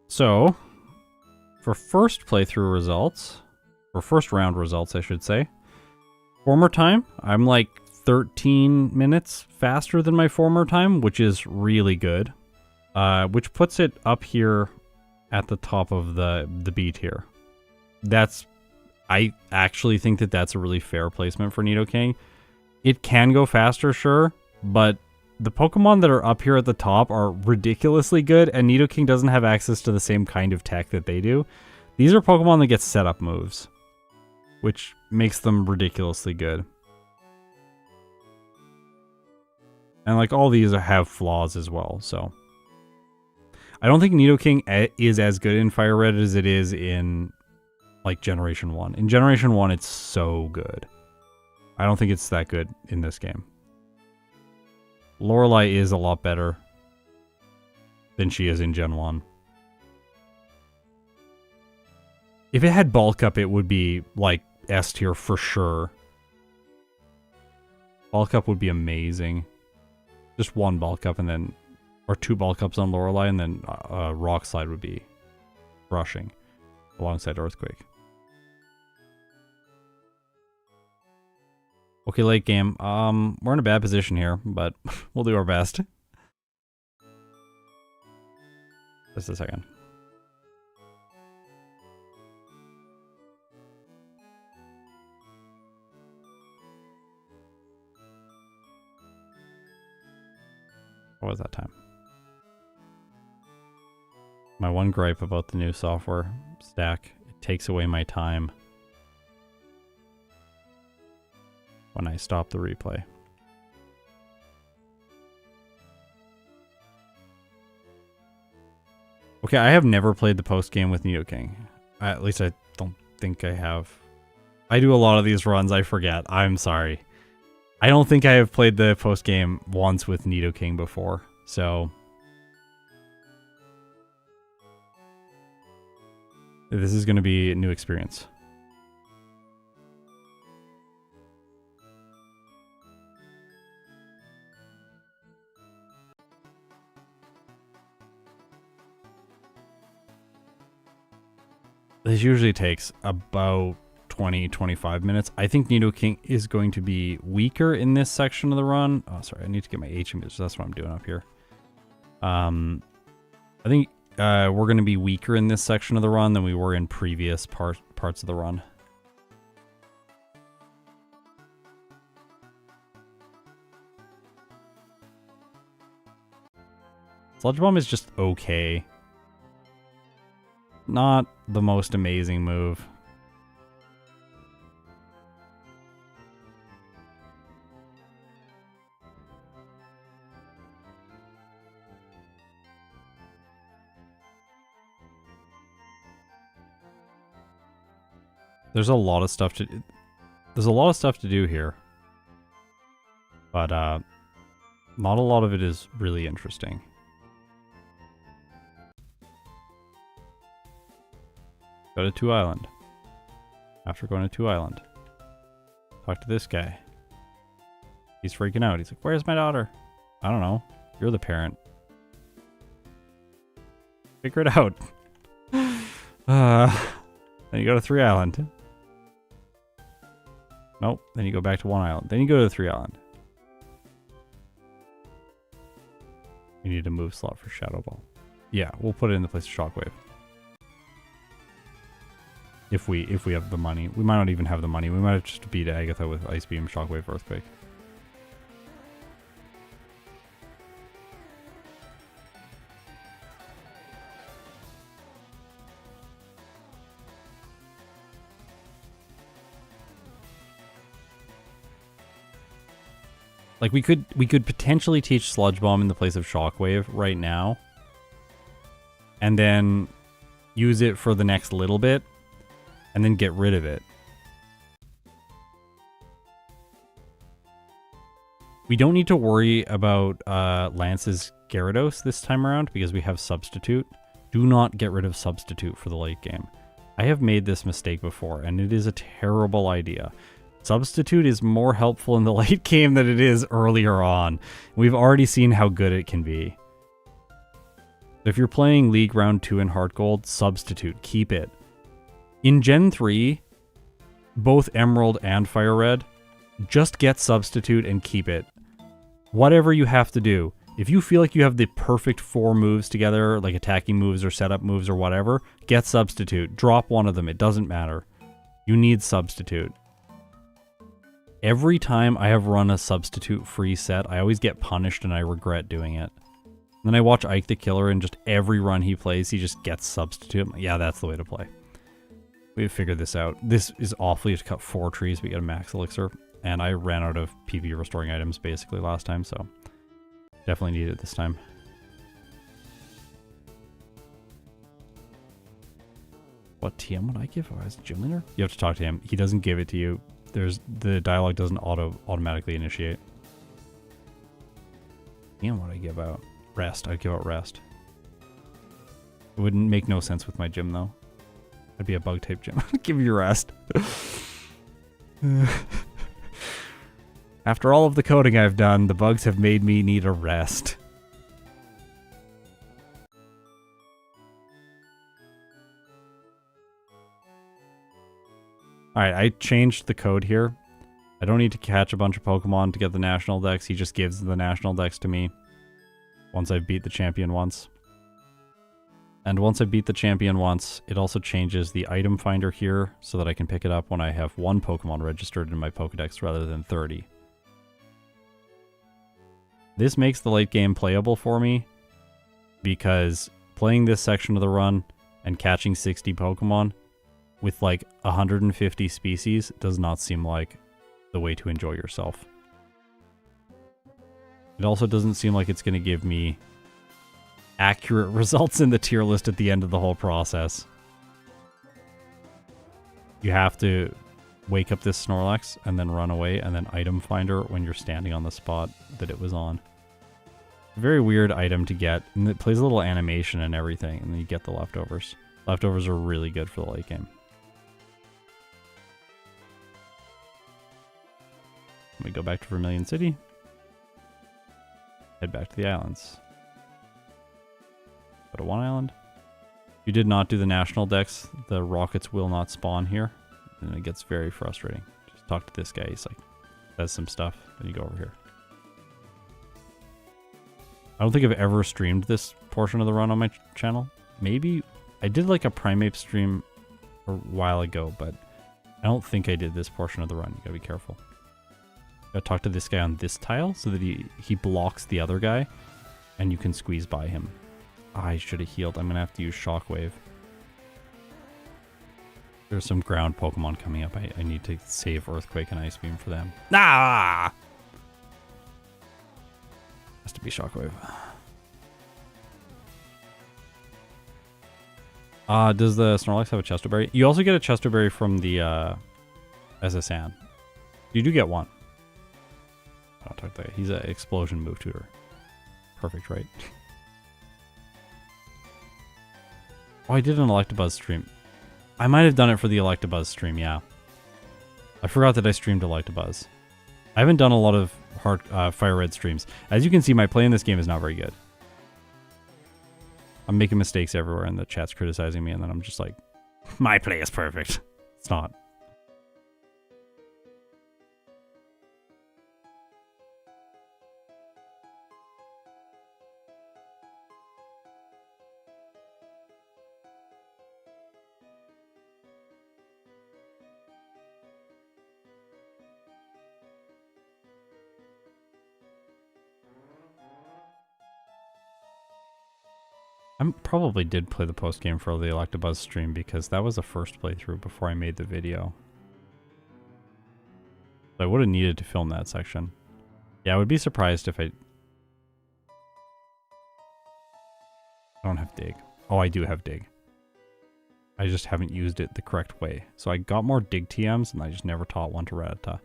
So, for first playthrough results, or first round results, I should say, former time, I'm like 13 minutes faster than my former time, which is really good. Which puts it up here at the top of the B tier. I actually think that that's a really fair placement for Nidoking. It can go faster, sure, but the Pokemon that are up here at the top are ridiculously good, and Nidoking doesn't have access to the same kind of tech that they do. These are Pokemon that get setup moves, which makes them ridiculously good. And like all these have flaws as well, so. I don't think Nidoking is as good in FireRed as it is in like Generation 1. In Generation 1, it's so good. I don't think it's that good in this game. Lorelei is a lot better than she is in Gen 1. If it had bulk up, it would be like S tier for sure. Bulk up would be amazing. Just one bulk up and then, or 2 bulk ups on Lorelei, and then Rock Slide would be crushing alongside Earthquake. Okay, late game. We're in a bad position here, but we'll do our best. Just a second. What was that time? My one gripe about the new software stack, it takes away my time when I stop the replay. Okay, I have never played the post game with Nidoking. At least I don't think I have. I do a lot of these runs, I forget. I'm sorry. I don't think I have played the post game once with Nidoking before, so this is going to be a new experience. This usually takes about 20-25 minutes. I think Nidoking is going to be weaker in this section of the run. Oh, sorry, I need to get my H images. That's what I'm doing up here. I think we're going to be weaker in this section of the run than we were in previous parts of the run. Sludge Bomb is just okay. Not the most amazing move. There's a lot of stuff to do here. But not a lot of it is really interesting. Go to 2 Island. After going to 2 Island. Talk to this guy. He's freaking out. He's like, where's my daughter? I don't know. You're the parent. Figure it out. Then you go to 3 Island. Nope. Then you go back to 1 Island. Then you go to 3 Island. You need a move slot for Shadow Ball. Yeah, we'll put it in the place of Shockwave. If we have the money. We might not even have the money. We might have just beat Agatha with Ice Beam, Shockwave, Earthquake. Like we could potentially teach Sludge Bomb in the place of Shockwave right now. And then use it for the next little bit. And then get rid of it. We don't need to worry about Lance's Gyarados this time around because we have Substitute. Do not get rid of Substitute for the late game. I have made this mistake before, and it is a terrible idea. Substitute is more helpful in the late game than it is earlier on. We've already seen how good it can be. If you're playing League Round 2 in Heart Gold, Substitute. Keep it. In Gen 3, both Emerald and FireRed, just get Substitute and keep it. Whatever you have to do. If you feel like you have the perfect 4 moves together, like attacking moves or setup moves or whatever, get Substitute. Drop one of them. It doesn't matter. You need Substitute. Every time I have run a Substitute-free set, I always get punished and I regret doing it. And then I watch Ike the Killer and just every run he plays, he just gets Substitute. I'm like, yeah, that's the way to play. We've figured this out. This is awful. You have to cut 4 trees, we get a max elixir. And I ran out of PV restoring items basically last time, so definitely need it this time. What TM would I give if I was gym leader? You have to talk to him. He doesn't give it to you. The dialogue doesn't automatically initiate. TM would I give out? Rest. I'd give out rest. It wouldn't make no sense with my gym though. I'd be a bug type gym. Give you rest. After all of the coding I've done, the bugs have made me need a rest. Alright, I changed the code here. I don't need to catch a bunch of Pokemon to get the National Dex. He just gives the National Dex to me once I've beat the champion once. And once I beat the champion once, it also changes the item finder here so that I can pick it up when I have 1 Pokemon registered in my Pokedex rather than 30. This makes the late game playable for me because playing this section of the run and catching 60 Pokemon with like 150 species does not seem like the way to enjoy yourself. It also doesn't seem like it's going to give me accurate results in the tier list at the end of the whole process. You have to wake up this Snorlax and then run away and then item finder when you're standing on the spot that it was on. Very weird item to get, and it plays a little animation and everything, and then you get the leftovers. Leftovers are really good for the late game. We go back to Vermilion City. Head back to the islands. Go to one island. If you did not do the national decks, the rockets will not spawn here. And it gets very frustrating. Just talk to this guy. He's like, says some stuff. Then you go over here. I don't think I've ever streamed this portion of the run on my channel. Maybe I did like a Primeape stream a while ago, but I don't think I did this portion of the run. You gotta be careful. Gotta talk to this guy on this tile so that he blocks the other guy and you can squeeze by him. I should have healed. I'm gonna have to use Shockwave. There's some ground Pokemon coming up. I need to save Earthquake and Ice Beam for them. Ah! Has to be Shockwave. Does the Snorlax have a Chestoberry? You also get a Chestoberry from the SSN. You do get one. I'll talk to that. He's an explosion move tutor. Perfect, right? Oh, I did an Electabuzz stream. I might have done it for the Electabuzz stream, yeah. I forgot that I streamed Electabuzz. I haven't done a lot of hard FireRed streams. As you can see, my play in this game is not very good. I'm making mistakes everywhere and the chat's criticizing me, and then I'm just like, my play is perfect. It's not. I probably did play the post game for the Electabuzz stream because that was the first playthrough before I made the video. So I would have needed to film that section. Yeah, I would be surprised if I don't have Dig. Oh, I do have Dig. I just haven't used it the correct way. So I got more Dig TMs and I just never taught one to Rattata.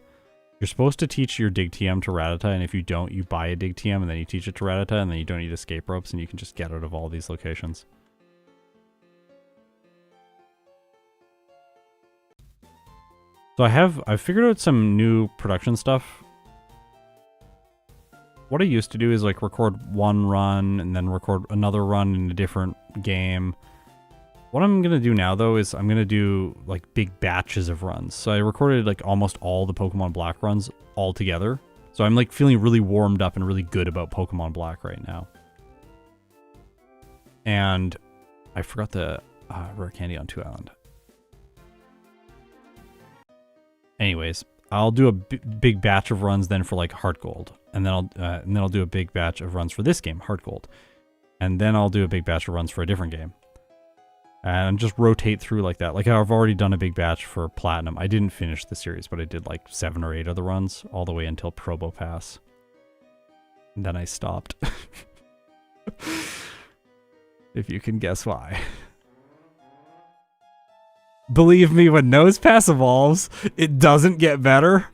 You're supposed to teach your Dig TM to Rattata, and if you don't, you buy a Dig TM and then you teach it to Rattata, and then you don't need escape ropes, and you can just get out of all these locations. So I've figured out some new production stuff. What I used to do is like record one run and then record another run in a different game. What I'm going to do now, though, is I'm going to do, like, big batches of runs. So I recorded, like, almost all the Pokemon Black runs all together. So I'm, like, feeling really warmed up and really good about Pokemon Black right now. And I forgot the rare candy on 2 Island. Anyways, I'll do a big batch of runs then for, like, Heart Gold. And then I'll do a big batch of runs for this game, Heart Gold. And then I'll do a big batch of runs for a different game. And just rotate through like that. Like I've already done a big batch for Platinum. I didn't finish the series, but I did like 7 or 8 of the runs all the way until Probo Pass. And then I stopped. If you can guess why. Believe me, when Nose Pass evolves, it doesn't get better.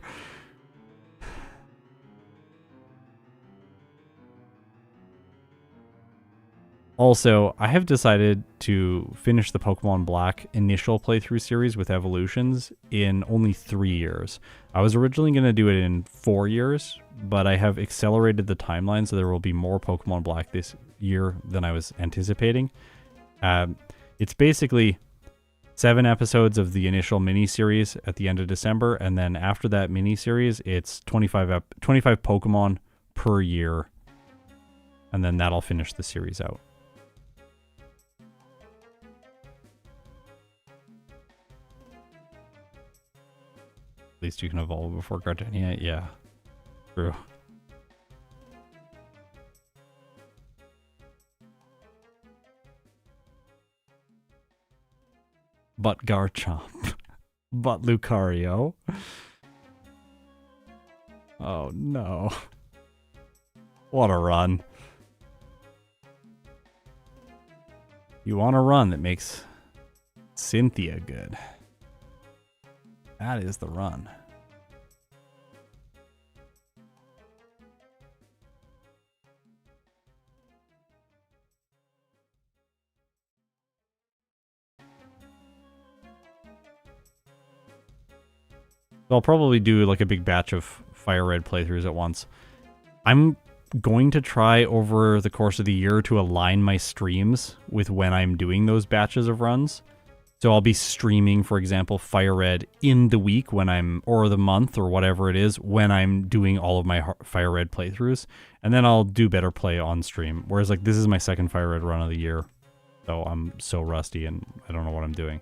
Also, I have decided to finish the Pokemon Black initial playthrough series with evolutions in only 3 years. I was originally going to do it in 4 years, but I have accelerated the timeline so there will be more Pokemon Black this year than I was anticipating. It's basically 7 episodes of the initial mini-series at the end of December, and then after that mini-series, it's 25 Pokemon per year, and then that'll finish the series out. At least you can evolve before Gardenia. Yeah, true. but Garchomp. But Lucario. Oh no. What a run. You want a run that makes Cynthia good. That is the run. So I'll probably do like a big batch of FireRed playthroughs at once. I'm going to try over the course of the year to align my streams with when I'm doing those batches of runs. So I'll be streaming, for example, FireRed in the week when I'm, or the month or whatever it is, when I'm doing all of my FireRed playthroughs. And then I'll do better play on stream. Whereas like this is my second FireRed run of the year. So I'm so rusty and I don't know what I'm doing.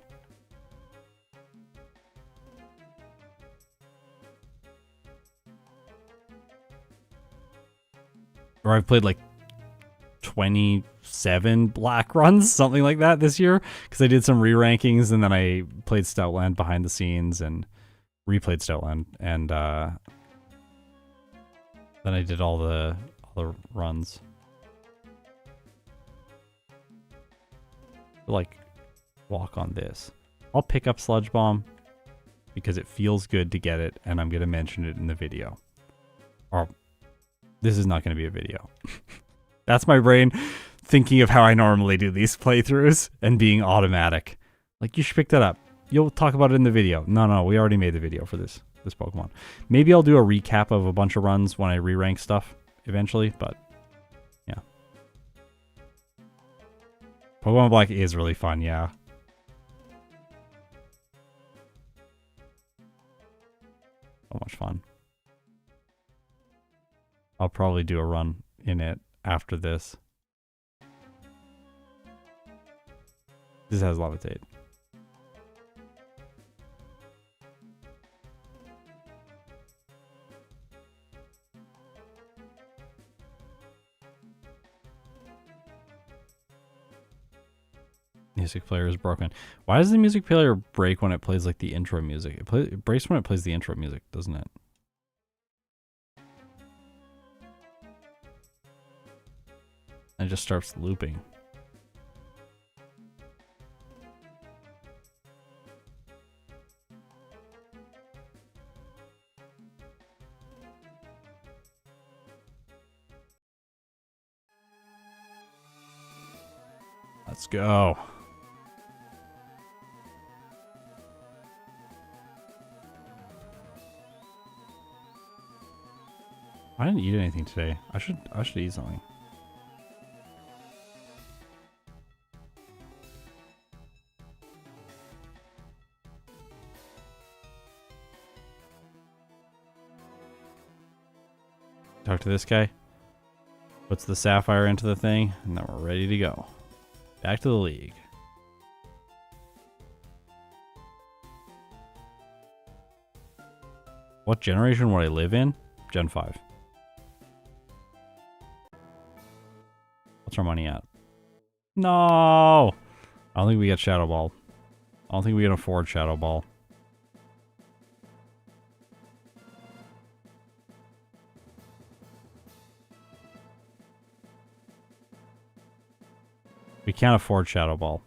Or I've played like 27 black runs, something like that this year. Because I did some re-rankings and then I played Stoutland behind the scenes and replayed Stoutland. And then I did all the runs. Like, walk on this. I'll pick up Sludge Bomb because it feels good to get it and I'm going to mention it in the video. Or this is not going to be a video. That's my brain thinking of how I normally do these playthroughs and being automatic. Like, you should pick that up. You'll talk about it in the video. No, we already made the video for this Pokemon. Maybe I'll do a recap of a bunch of runs when I re-rank stuff eventually, but yeah. Pokemon Black is really fun, yeah. So much fun. I'll probably do a run in it after this. This has Levitate. Music player is broken. Why does the music player break when it plays like the intro music? It breaks when it plays the intro music, doesn't it? And it just starts looping. Let's go. I didn't eat anything today. I should eat something. Talk to this guy. Puts the sapphire into the thing, and then we're ready to go. Back to the league. What generation would I live in? Gen 5. What's our money at? No! I don't think we get Shadow Ball. I don't think we can afford Shadow Ball. We can't afford Shadow Ball.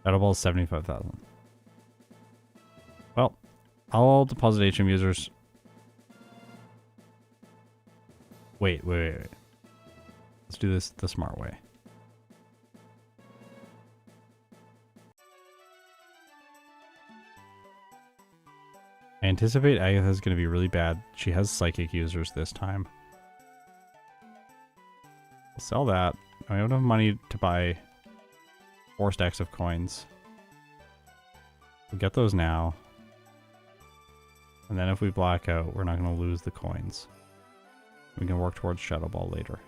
Shadow Ball is 75,000. Well, I'll deposit HM users. Wait. Let's do this the smart way. I anticipate Agatha's going to be really bad. She has psychic users this time. We'll sell that. I don't have money to buy 4 stacks of coins. We'll get those now. And then if we black out, we're not going to lose the coins. We can work towards Shadow Ball later.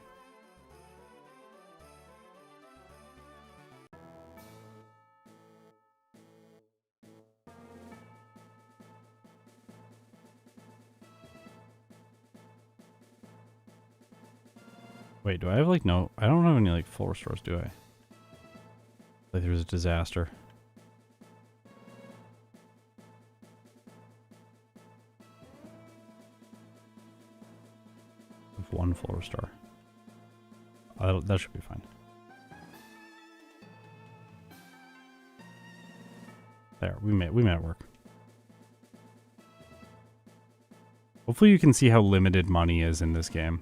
Wait, do I have like no? I don't have any like full restores, do I? Like there's a disaster. One full restore. That should be fine. There, we made it work. Hopefully you can see how limited money is in this game.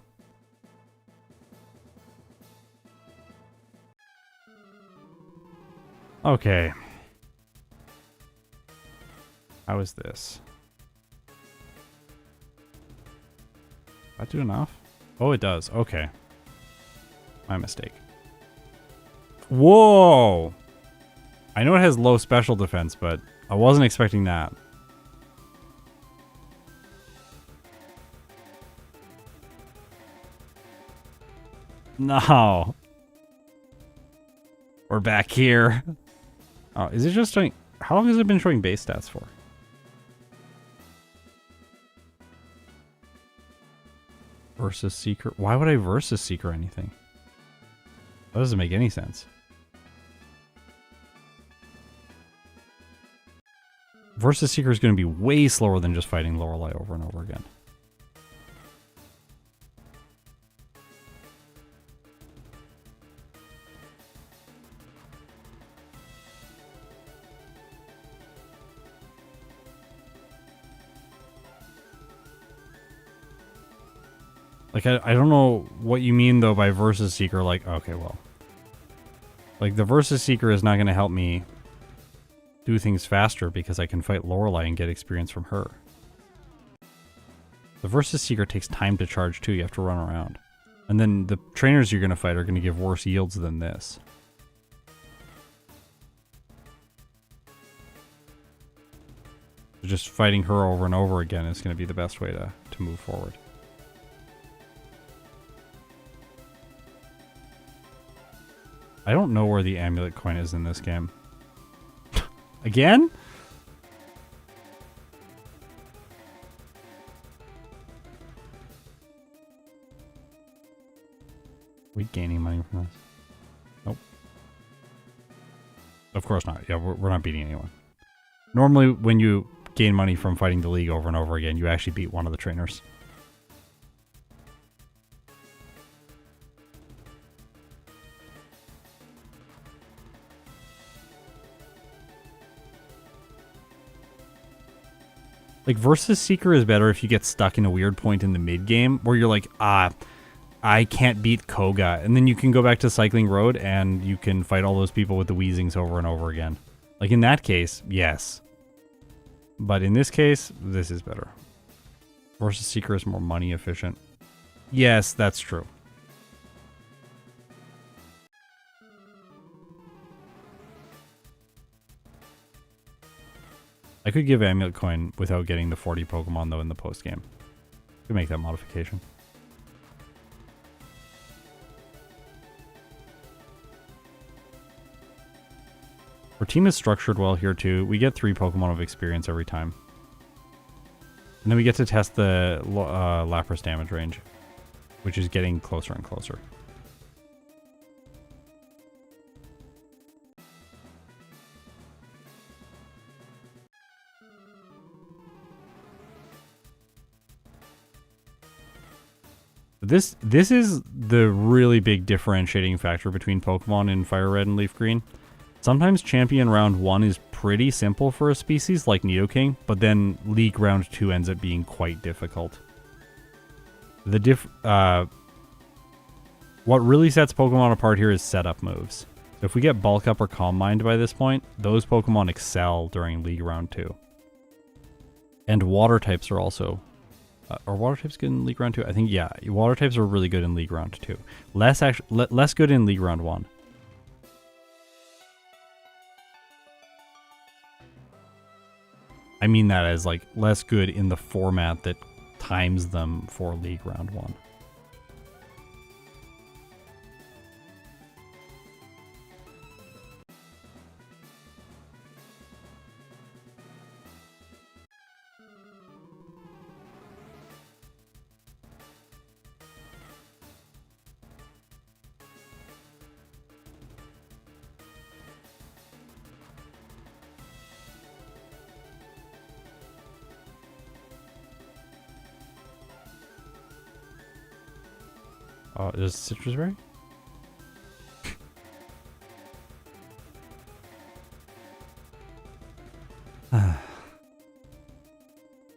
Okay. How is this? That do enough? Oh, it does. Okay. My mistake. Whoa! I know it has low special defense, but I wasn't expecting that. No. We're back here. Oh, is it just showing... How long has it been showing base stats for? Versus Seeker. Why would I versus Seeker anything? That doesn't make any sense. Versus Seeker is going to be way slower than just fighting Lorelei over and over again. Like, I don't know what you mean, though, by Versus Seeker. Like, okay, well. Like, the Versus Seeker is not going to help me do things faster because I can fight Lorelei and get experience from her. The Versus Seeker takes time to charge, too. You have to run around. And then the trainers you're going to fight are going to give worse yields than this. So just fighting her over and over again is going to be the best way to move forward. I don't know where the amulet coin is in this game. Again? Are we gaining money from this? Nope. Of course not. Yeah, we're not beating anyone. Normally, when you gain money from fighting the league over and over again, you actually beat one of the trainers. Like, Versus Seeker is better if you get stuck in a weird point in the mid-game where you're like, I can't beat Koga. And then you can go back to Cycling Road and you can fight all those people with the Weezings over and over again. Like, in that case, yes. But in this case, this is better. Versus Seeker is more money efficient. Yes, that's true. I could give Amulet Coin without getting the 40 Pokemon, though, in the post-game. Could make that modification. Our team is structured well here, too. We get 3 Pokemon of experience every time. And then we get to test the Lapras damage range, which is getting closer and closer. This is the really big differentiating factor between Pokemon in Fire Red and Leaf Green. Sometimes Champion Round 1 is pretty simple for a species like Nidoking, but then League Round 2 ends up being quite difficult. What really sets Pokemon apart here is setup moves. So if we get Bulk Up or Calm Mind by this point, those Pokemon excel during League Round 2. And Water types are also... are Water types good in League Round 2? I think, yeah. Water types are really good in League Round 2. Less good in League Round 1. I mean that as, like, less good in the format that times them for League Round 1. Is citrus berry?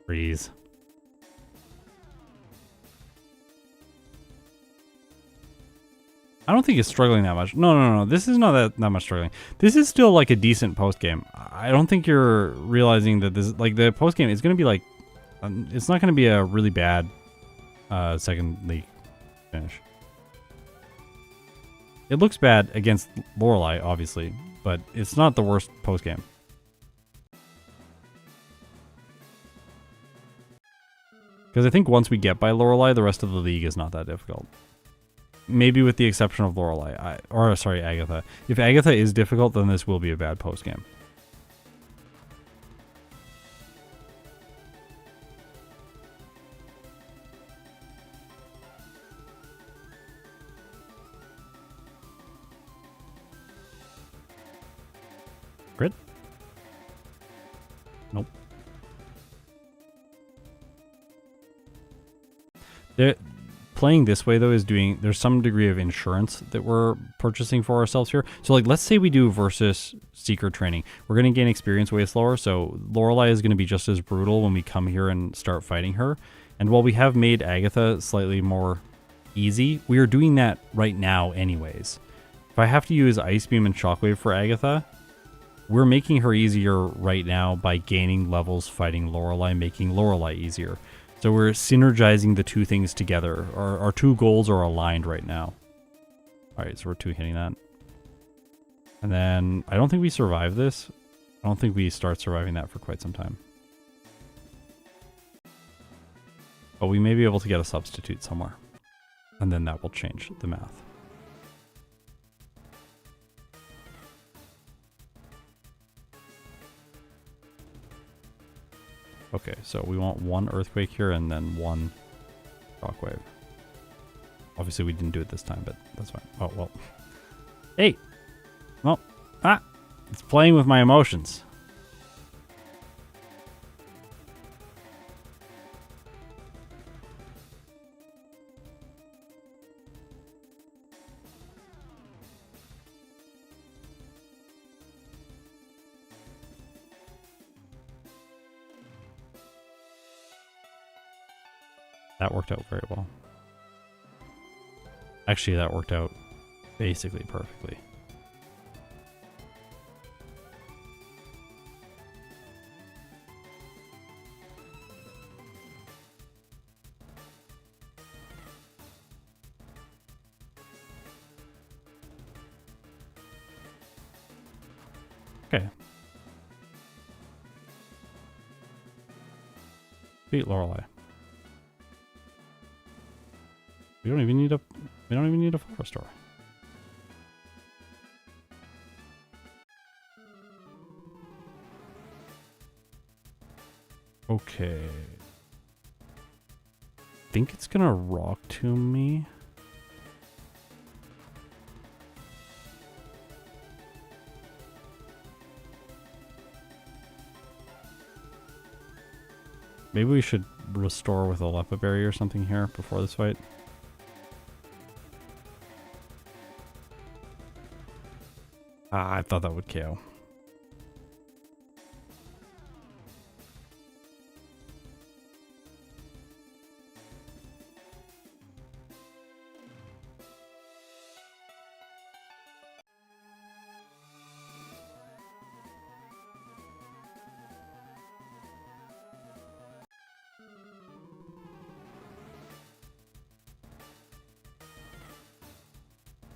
Freeze. I don't think it's struggling that much. No. This is not that much struggling. This is still like a decent post game. I don't think you're realizing that this, like, the post game is going to be like, it's not going to be a really bad second league finish. It looks bad against Lorelei, obviously, but it's not the worst post game. Because I think once we get by Lorelei, the rest of the league is not that difficult. Maybe with the exception of Lorelei, sorry, Agatha. If Agatha is difficult, then this will be a bad post game. Grid? Nope. Playing this way, though, is doing... There's some degree of insurance that we're purchasing for ourselves here. So, like, let's say we do versus Seeker training. We're going to gain experience way slower, so Lorelei is going to be just as brutal when we come here and start fighting her. And while we have made Agatha slightly more easy, we are doing that right now anyways. If I have to use Ice Beam and Shockwave for Agatha, we're making her easier right now by gaining levels fighting Lorelei, making Lorelei easier. So we're synergizing the two things together. Our two goals are aligned right now. Alright, so we're two hitting that. And then, I don't think we survive this. I don't think we start surviving that for quite some time. But we may be able to get a substitute somewhere. And then that will change the math. Okay, so we want one Earthquake here and then one Shockwave. Obviously we didn't do it this time, but that's fine. Oh, well. Hey! Well, it's playing with my emotions. That worked out very well. Actually, that worked out basically perfectly. Okay. Beat Lorelei. We don't even need a forest store. Okay. I think it's gonna Rock Tomb me. Maybe we should restore with a Lepa Berry or something here before this fight. I thought that would KO.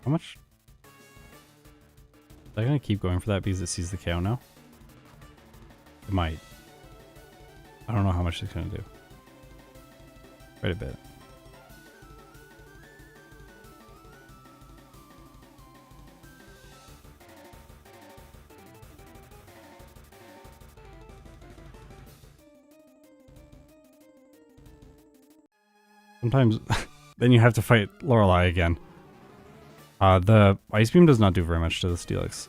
How much? Am I gonna keep going for that because it sees the KO now? It might. I don't know how much it's gonna do. Quite a bit. Sometimes then you have to fight Lorelei again. The Ice Beam does not do very much to the Steelix.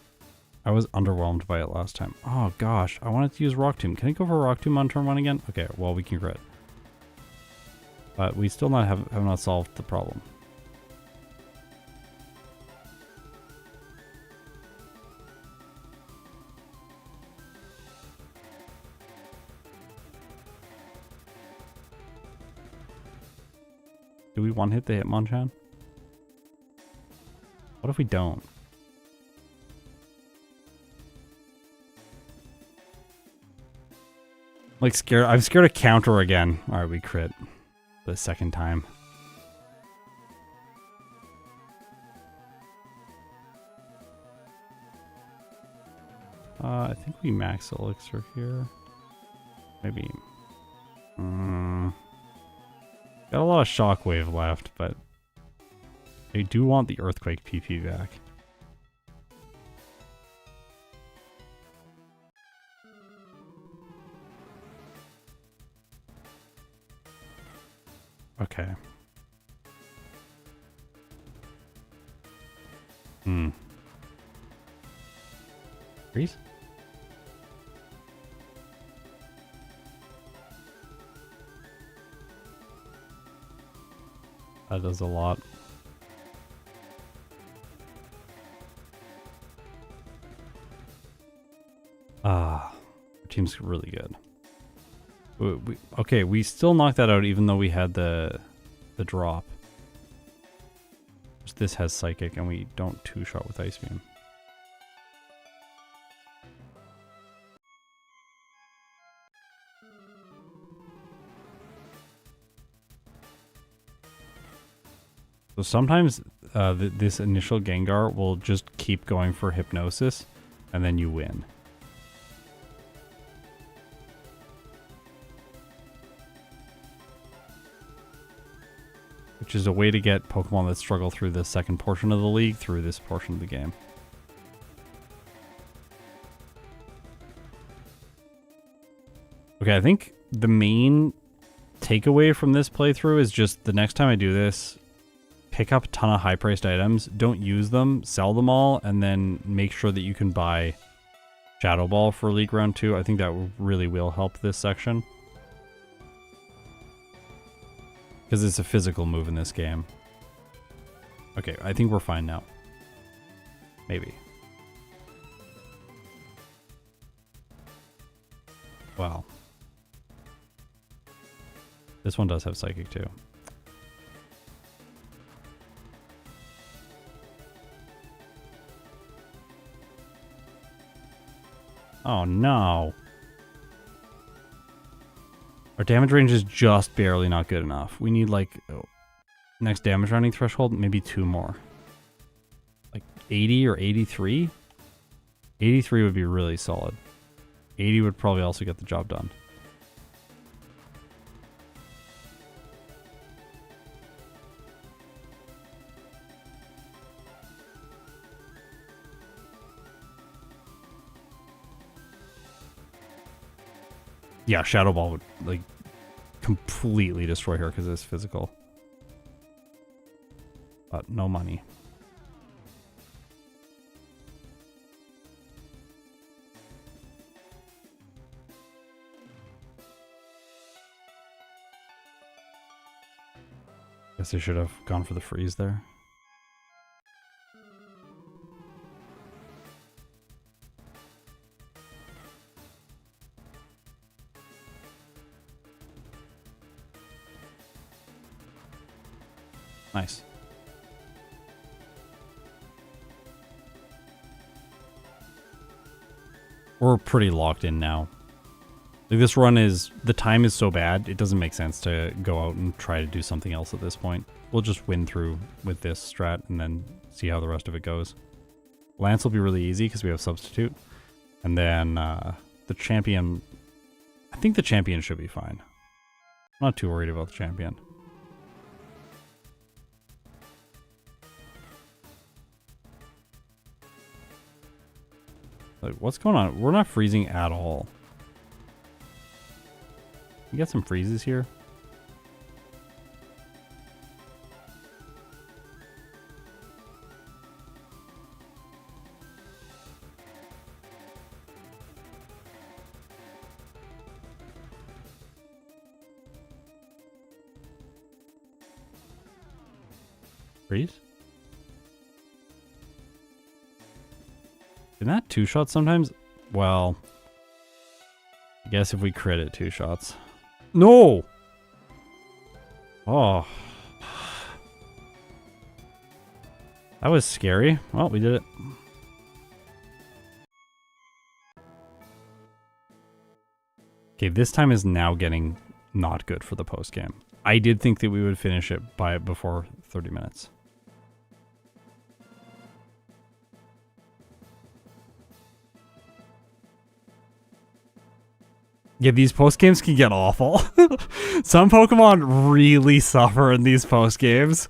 I was underwhelmed by it last time. Oh gosh, I wanted to use Rock Tomb. Can I go for Rock Tomb on turn 1 again? Okay, well we can crit. But we still have not solved the problem. Do we one hit the Hitmonchan? What if we don't? Like scared. I'm scared to counter again. All right, we crit the second time. I think we max elixir here. Maybe. Got a lot of shockwave left, but I do want the earthquake PP back. Okay. Freeze? That does a lot. Our team's really good. Okay, we still knocked that out even though we had the drop. This has Psychic and we don't two-shot with Ice Beam. So sometimes this initial Gengar will just keep going for Hypnosis and then you win. Which is a way to get Pokemon that struggle through the second portion of the league through this portion of the game. Okay, I think the main takeaway from this playthrough is just the next time I do this, pick up a ton of high-priced items, don't use them, sell them all, and then make sure that you can buy Shadow Ball for League Round 2. I think that really will help this section. Because it's a physical move in this game. Okay, I think we're fine now. Maybe. Wow. This one does have Psychic too. Oh no. Our damage range is just barely not good enough. We need like next damage rounding threshold, maybe 2 more. Like 80 or 83? 83 would be really solid. 80 would probably also get the job done. Yeah, Shadow Ball would like completely destroy her because it's physical. But no money. Guess I should have gone for the freeze there. Nice. We're pretty locked in now. Like this run is, the time is so bad, it doesn't make sense to go out and try to do something else at this point. We'll just win through with this strat and then see how the rest of it goes. Lance will be really easy because we have Substitute. And then the champion, I think the champion should be fine. I'm not too worried about the champion. Like, what's going on? We're not freezing at all. You got some freezes here. Freeze? Can that two-shot sometimes? Well, I guess if we crit it 2 shots. No! Oh. That was scary. Well, we did it. Okay, this time is now getting not good for the post game. I did think that we would finish it before 30 minutes. Yeah, these post games can get awful. Some Pokemon really suffer in these post games.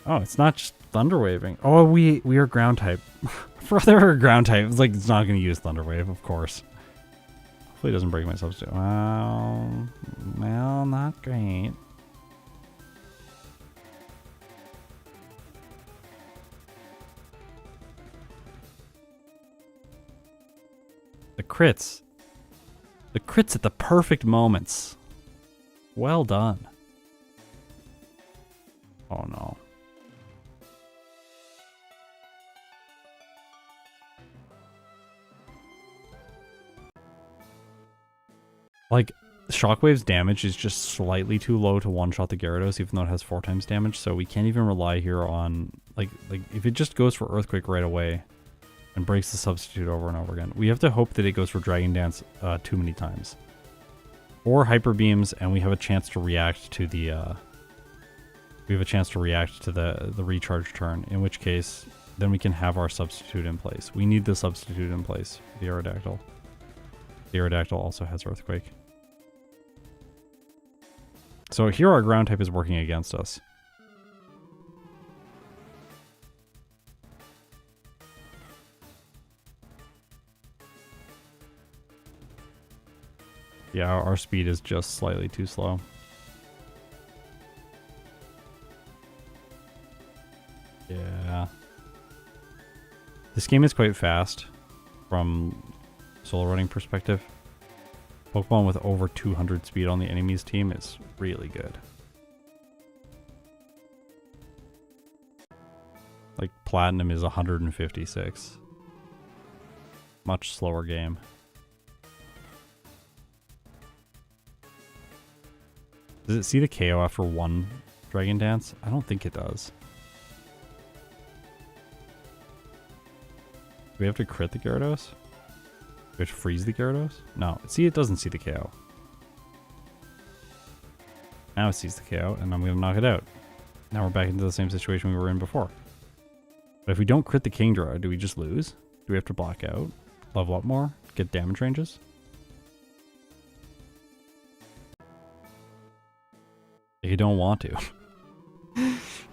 Oh, it's not just Thunder Waving. Oh, we are ground type. For other ground type, it's like it's not going to use Thunder Wave, of course. Hopefully it doesn't break my substitute. Well, not great. The crits. The crits at the perfect moments. Well done. Oh no. Like, Shockwave's damage is just slightly too low to one-shot the Gyarados, even though it has 4 times damage, so we can't even rely here on... Like if it just goes for Earthquake right away and breaks the substitute over and over again, we have to hope that it goes for Dragon Dance too many times. Or Hyper Beams, and we have a chance to react to the... we have a chance to react to the recharge turn, in which case, then we can have our substitute in place. We need the substitute in place for the Aerodactyl. The Aerodactyl also has Earthquake. So here our ground type is working against us. Yeah, our speed is just slightly too slow. Yeah. This game is quite fast from solo running perspective. Pokemon with over 200 speed on the enemy's team is really good. Like, Platinum is 156. Much slower game. Does it see the KO after one Dragon Dance? I don't think it does. Do we have to crit the Gyarados? Do we have to freeze the Gyarados? No. See, it doesn't see the KO. Now it sees the KO, and I'm going to knock it out. Now we're back into the same situation we were in before. But if we don't crit the Kingdra, do we just lose? Do we have to block out? Level up more? Get damage ranges? You don't want to.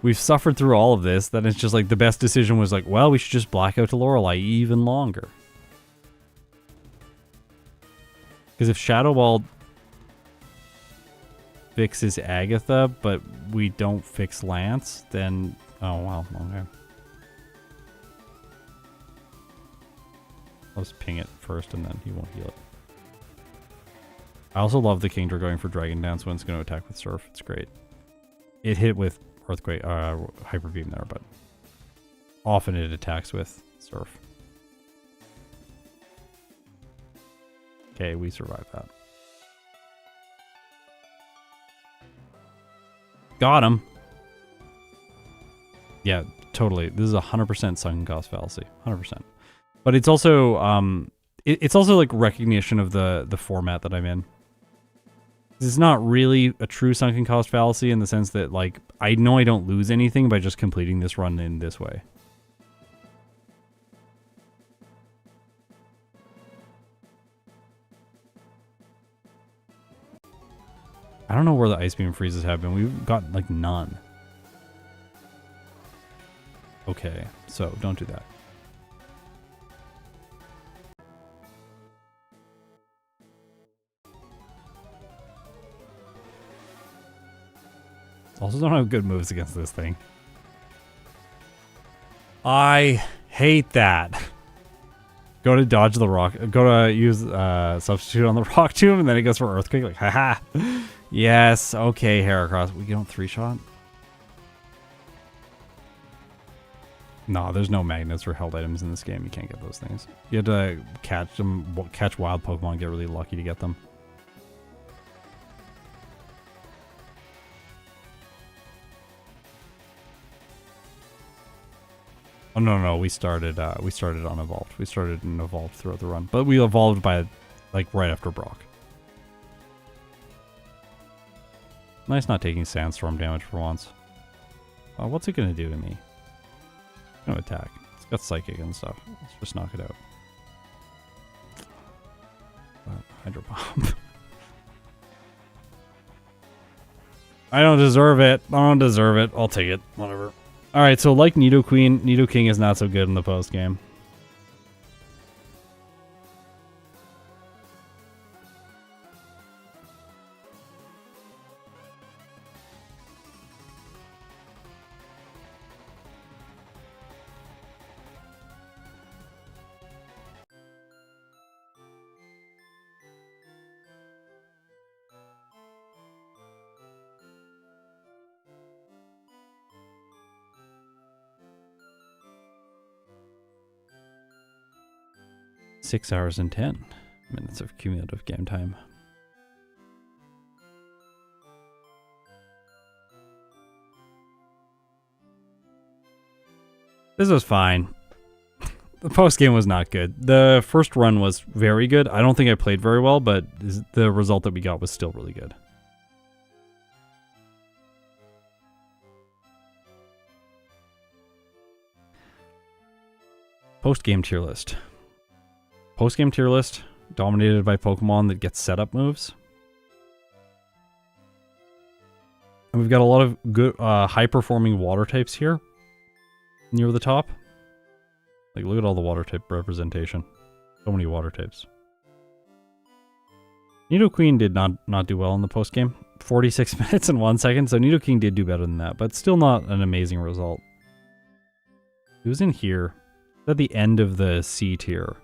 We've suffered through all of this, then it's just like the best decision was like, well, we should just black out to Lorelei even longer. Because if Shadow Ball fixes Agatha, but we don't fix Lance, then... Oh, well, okay. I'll just ping it first and then he won't heal it. I also love the Kingdra going for Dragon Dance when it's going to attack with Surf. It's great. It hit with Earthquake, Hyper Beam there, but often it attacks with Surf. Okay, we survived that. Got him. Yeah, totally. This is 100% sunken cost fallacy. 100%. But it's also it's also like recognition of the format that I'm in. It's not really a true sunken cost fallacy in the sense that, like, I know I don't lose anything by just completing this run in this way. I don't know where the Ice Beam freezes have been. We've got, like, none. Okay, so don't do that. Also don't have good moves against this thing. I hate that. Go to dodge the rock. Go to use substitute on the rock tomb, and then it goes for Earthquake. Like, haha. Yes, okay, Heracross. We don't 3-shot? No, there's no magnets or held items in this game. You can't get those things. You have to catch them, catch wild Pokemon, get really lucky to get them. Oh no, we started unevolved. We started and evolved throughout the run, but we evolved by like right after Brock. Nice not taking sandstorm damage for once. What's it gonna do to me? It's gonna attack. It's got psychic and stuff. Let's just knock it out. Hydro bomb. I don't deserve it. I don't deserve it. I'll take it. Whatever. Alright, so like Nidoking, Nidoking is not so good in the post game. Six hours and 10 minutes of cumulative game time. This was fine. The post game was not good. The first run was very good. I don't think I played very well, but the result that we got was still really good. Post game tier list. Post-game tier list, dominated by Pokemon that get setup moves. And we've got a lot of good, high-performing water types here, near the top. Like, look at all the water type representation. So many water types. Nidoking did not do well in the post-game. 46 minutes and 1 second, so Nidoking did do better than that, but still not an amazing result. It was in here. At the end of the C tier.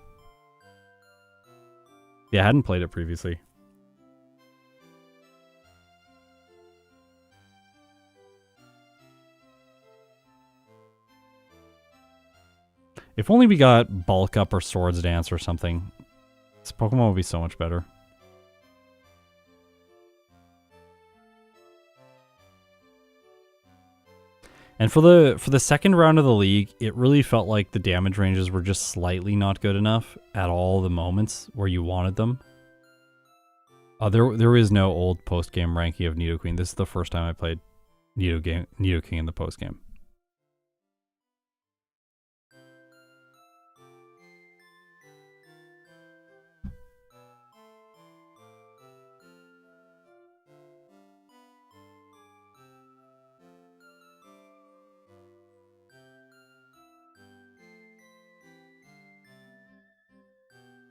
Yeah, I hadn't played it previously. If only we got Bulk Up or Swords Dance or something. This Pokemon would be so much better. And for the second round of the league, it really felt like the damage ranges were just slightly not good enough at all the moments where you wanted them. There is no old post-game ranking of Nidoking. This is the first time I played Nidoking in the post-game.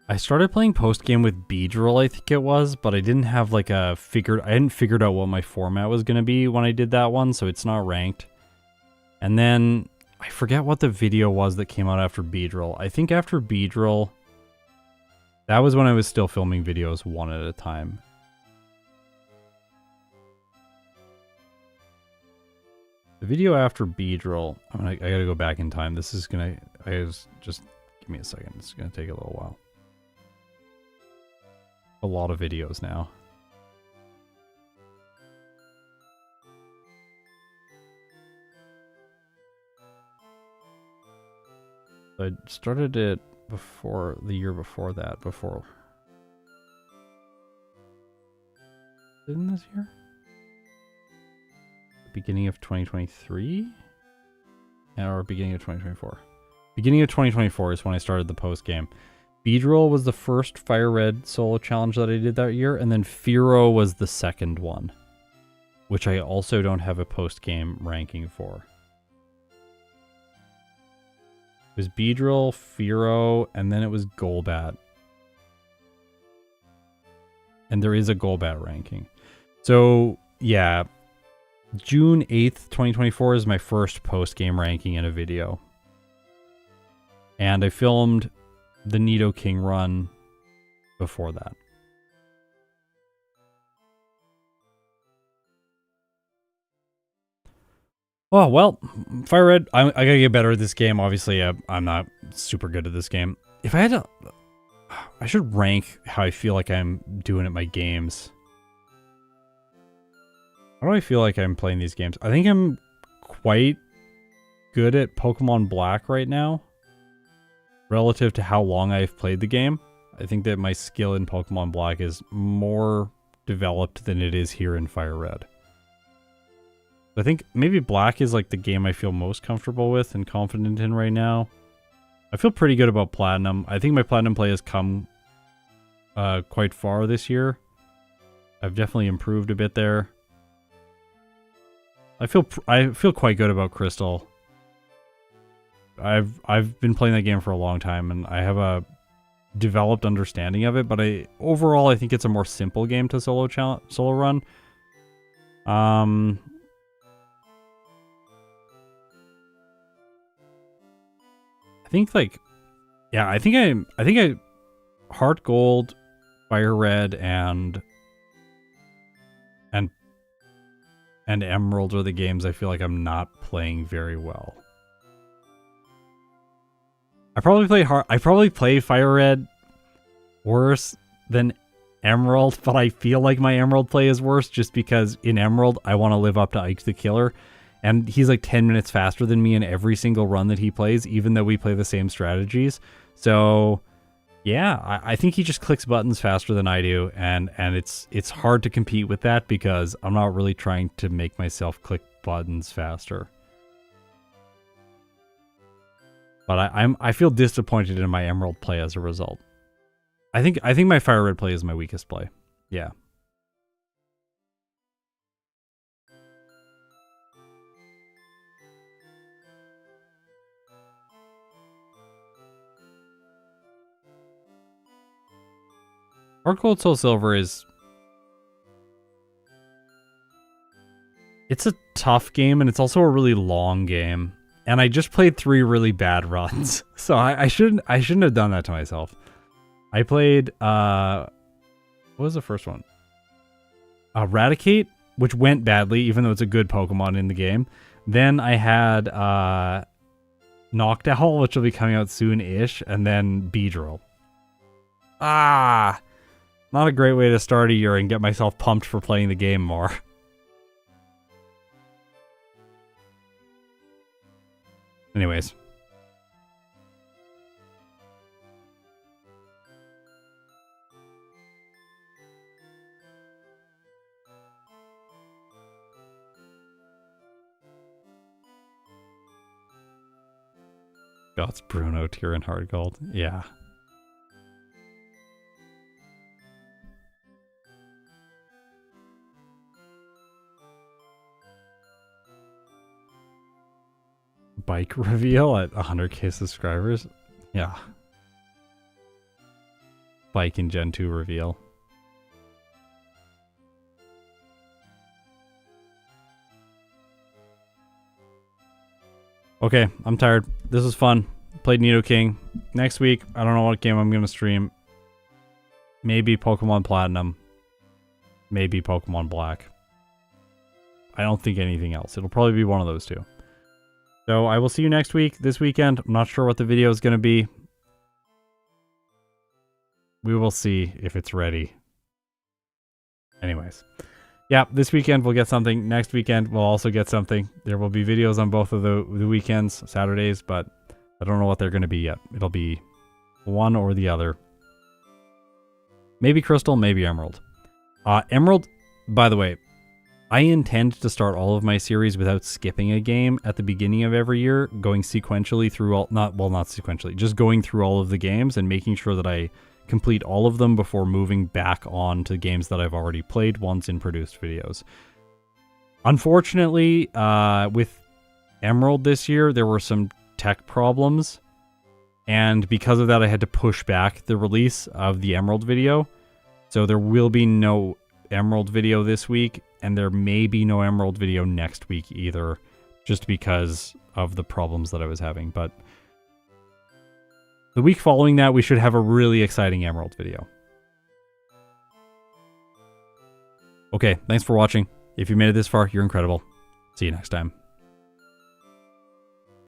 I started playing post-game with Beedrill, I think it was, but I didn't have like I hadn't figured out what my format was going to be when I did that one, so it's not ranked. And then, I forget what the video was that came out after Beedrill. I think after Beedrill, that was when I was still filming videos one at a time. The video after Beedrill, I gotta go back in time. This is gonna, just give me a second. It's gonna take a little while. A lot of videos now. I started it before the year before that. Didn't this year? Beginning of 2023? Or beginning of 2024? Beginning of 2024 is when I started the post game. Beedrill was the first FireRed solo challenge that I did that year, and then Fearow was the second one, which I also don't have a post-game ranking for. It was Beedrill, Fearow, and then it was Golbat. And there is a Golbat ranking. So, yeah, June 8th, 2024 is my first post-game ranking in a video. And I filmed the Nidoking run before that. Oh, well, FireRed, I gotta get better at this game. Obviously, I'm not super good at this game. If I had to, I should rank how I feel like I'm doing at my games. How do I feel like I'm playing these games? I think I'm quite good at Pokemon Black right now relative to how long I've played the game. I think that my skill in Pokemon Black is more developed than it is here in FireRed. I think maybe Black is like the game I feel most comfortable with and confident in right now. I feel pretty good about Platinum. I think my Platinum play has come quite far this year. I've definitely improved a bit there. I feel quite good about Crystal. I've been playing that game for a long time and I have a developed understanding of it, but overall I think it's a more simple game to solo run. I think like, yeah, I think I Heart Gold, Fire Red, and Emerald are the games I feel like I'm not playing very well. I probably play Fire Red worse than Emerald, but I feel like my Emerald play is worse just because in Emerald I want to live up to Ike the Killer. And he's like 10 minutes faster than me in every single run that he plays, even though we play the same strategies. So, yeah, I think he just clicks buttons faster than I do, and it's hard to compete with that because I'm not really trying to make myself click buttons faster. But I feel disappointed in my Emerald play as a result. I think my Fire Red play is my weakest play. Yeah. Heart Gold Soul Silver is... It's a tough game, and it's also a really long game. And I just played 3 really bad runs. So I shouldn't have done that to myself. I played... what was the first one? Eradicate, which went badly, even though it's a good Pokemon in the game. Then I had Noctowl, which will be coming out soon-ish, and then Beedrill. Not a great way to start a year and get myself pumped for playing the game more. Anyways. God, it's Bruno tier in Heart Gold. Yeah. Bike reveal at 100k subscribers. Yeah. Bike in Gen 2 reveal. Okay, I'm tired. This was fun. Played Nidoking. Next week, I don't know what game I'm going to stream. Maybe Pokemon Platinum. Maybe Pokemon Black. I don't think anything else. It'll probably be one of those two. So I will see you next week. This weekend, I'm not sure what the video is going to be. We will see if it's ready. Anyways. Yeah, this weekend we'll get something. Next weekend we'll also get something. There will be videos on both of the weekends, Saturdays, but I don't know what they're going to be yet. It'll be one or the other. Maybe Crystal, maybe Emerald. Emerald, by the way, I intend to start all of my series without skipping a game at the beginning of every year, going sequentially through all, not sequentially, just going through all of the games and making sure that I complete all of them before moving back on to games that I've already played once in produced videos. Unfortunately, with Emerald this year, there were some tech problems, and because of that, I had to push back the release of the Emerald video. So there will be no Emerald video this week, and there may be no Emerald video next week either, just because of the problems that I was having. But the week following that, we should have a really exciting Emerald video. Okay, thanks for watching. If you made it this far, you're incredible. See you next time.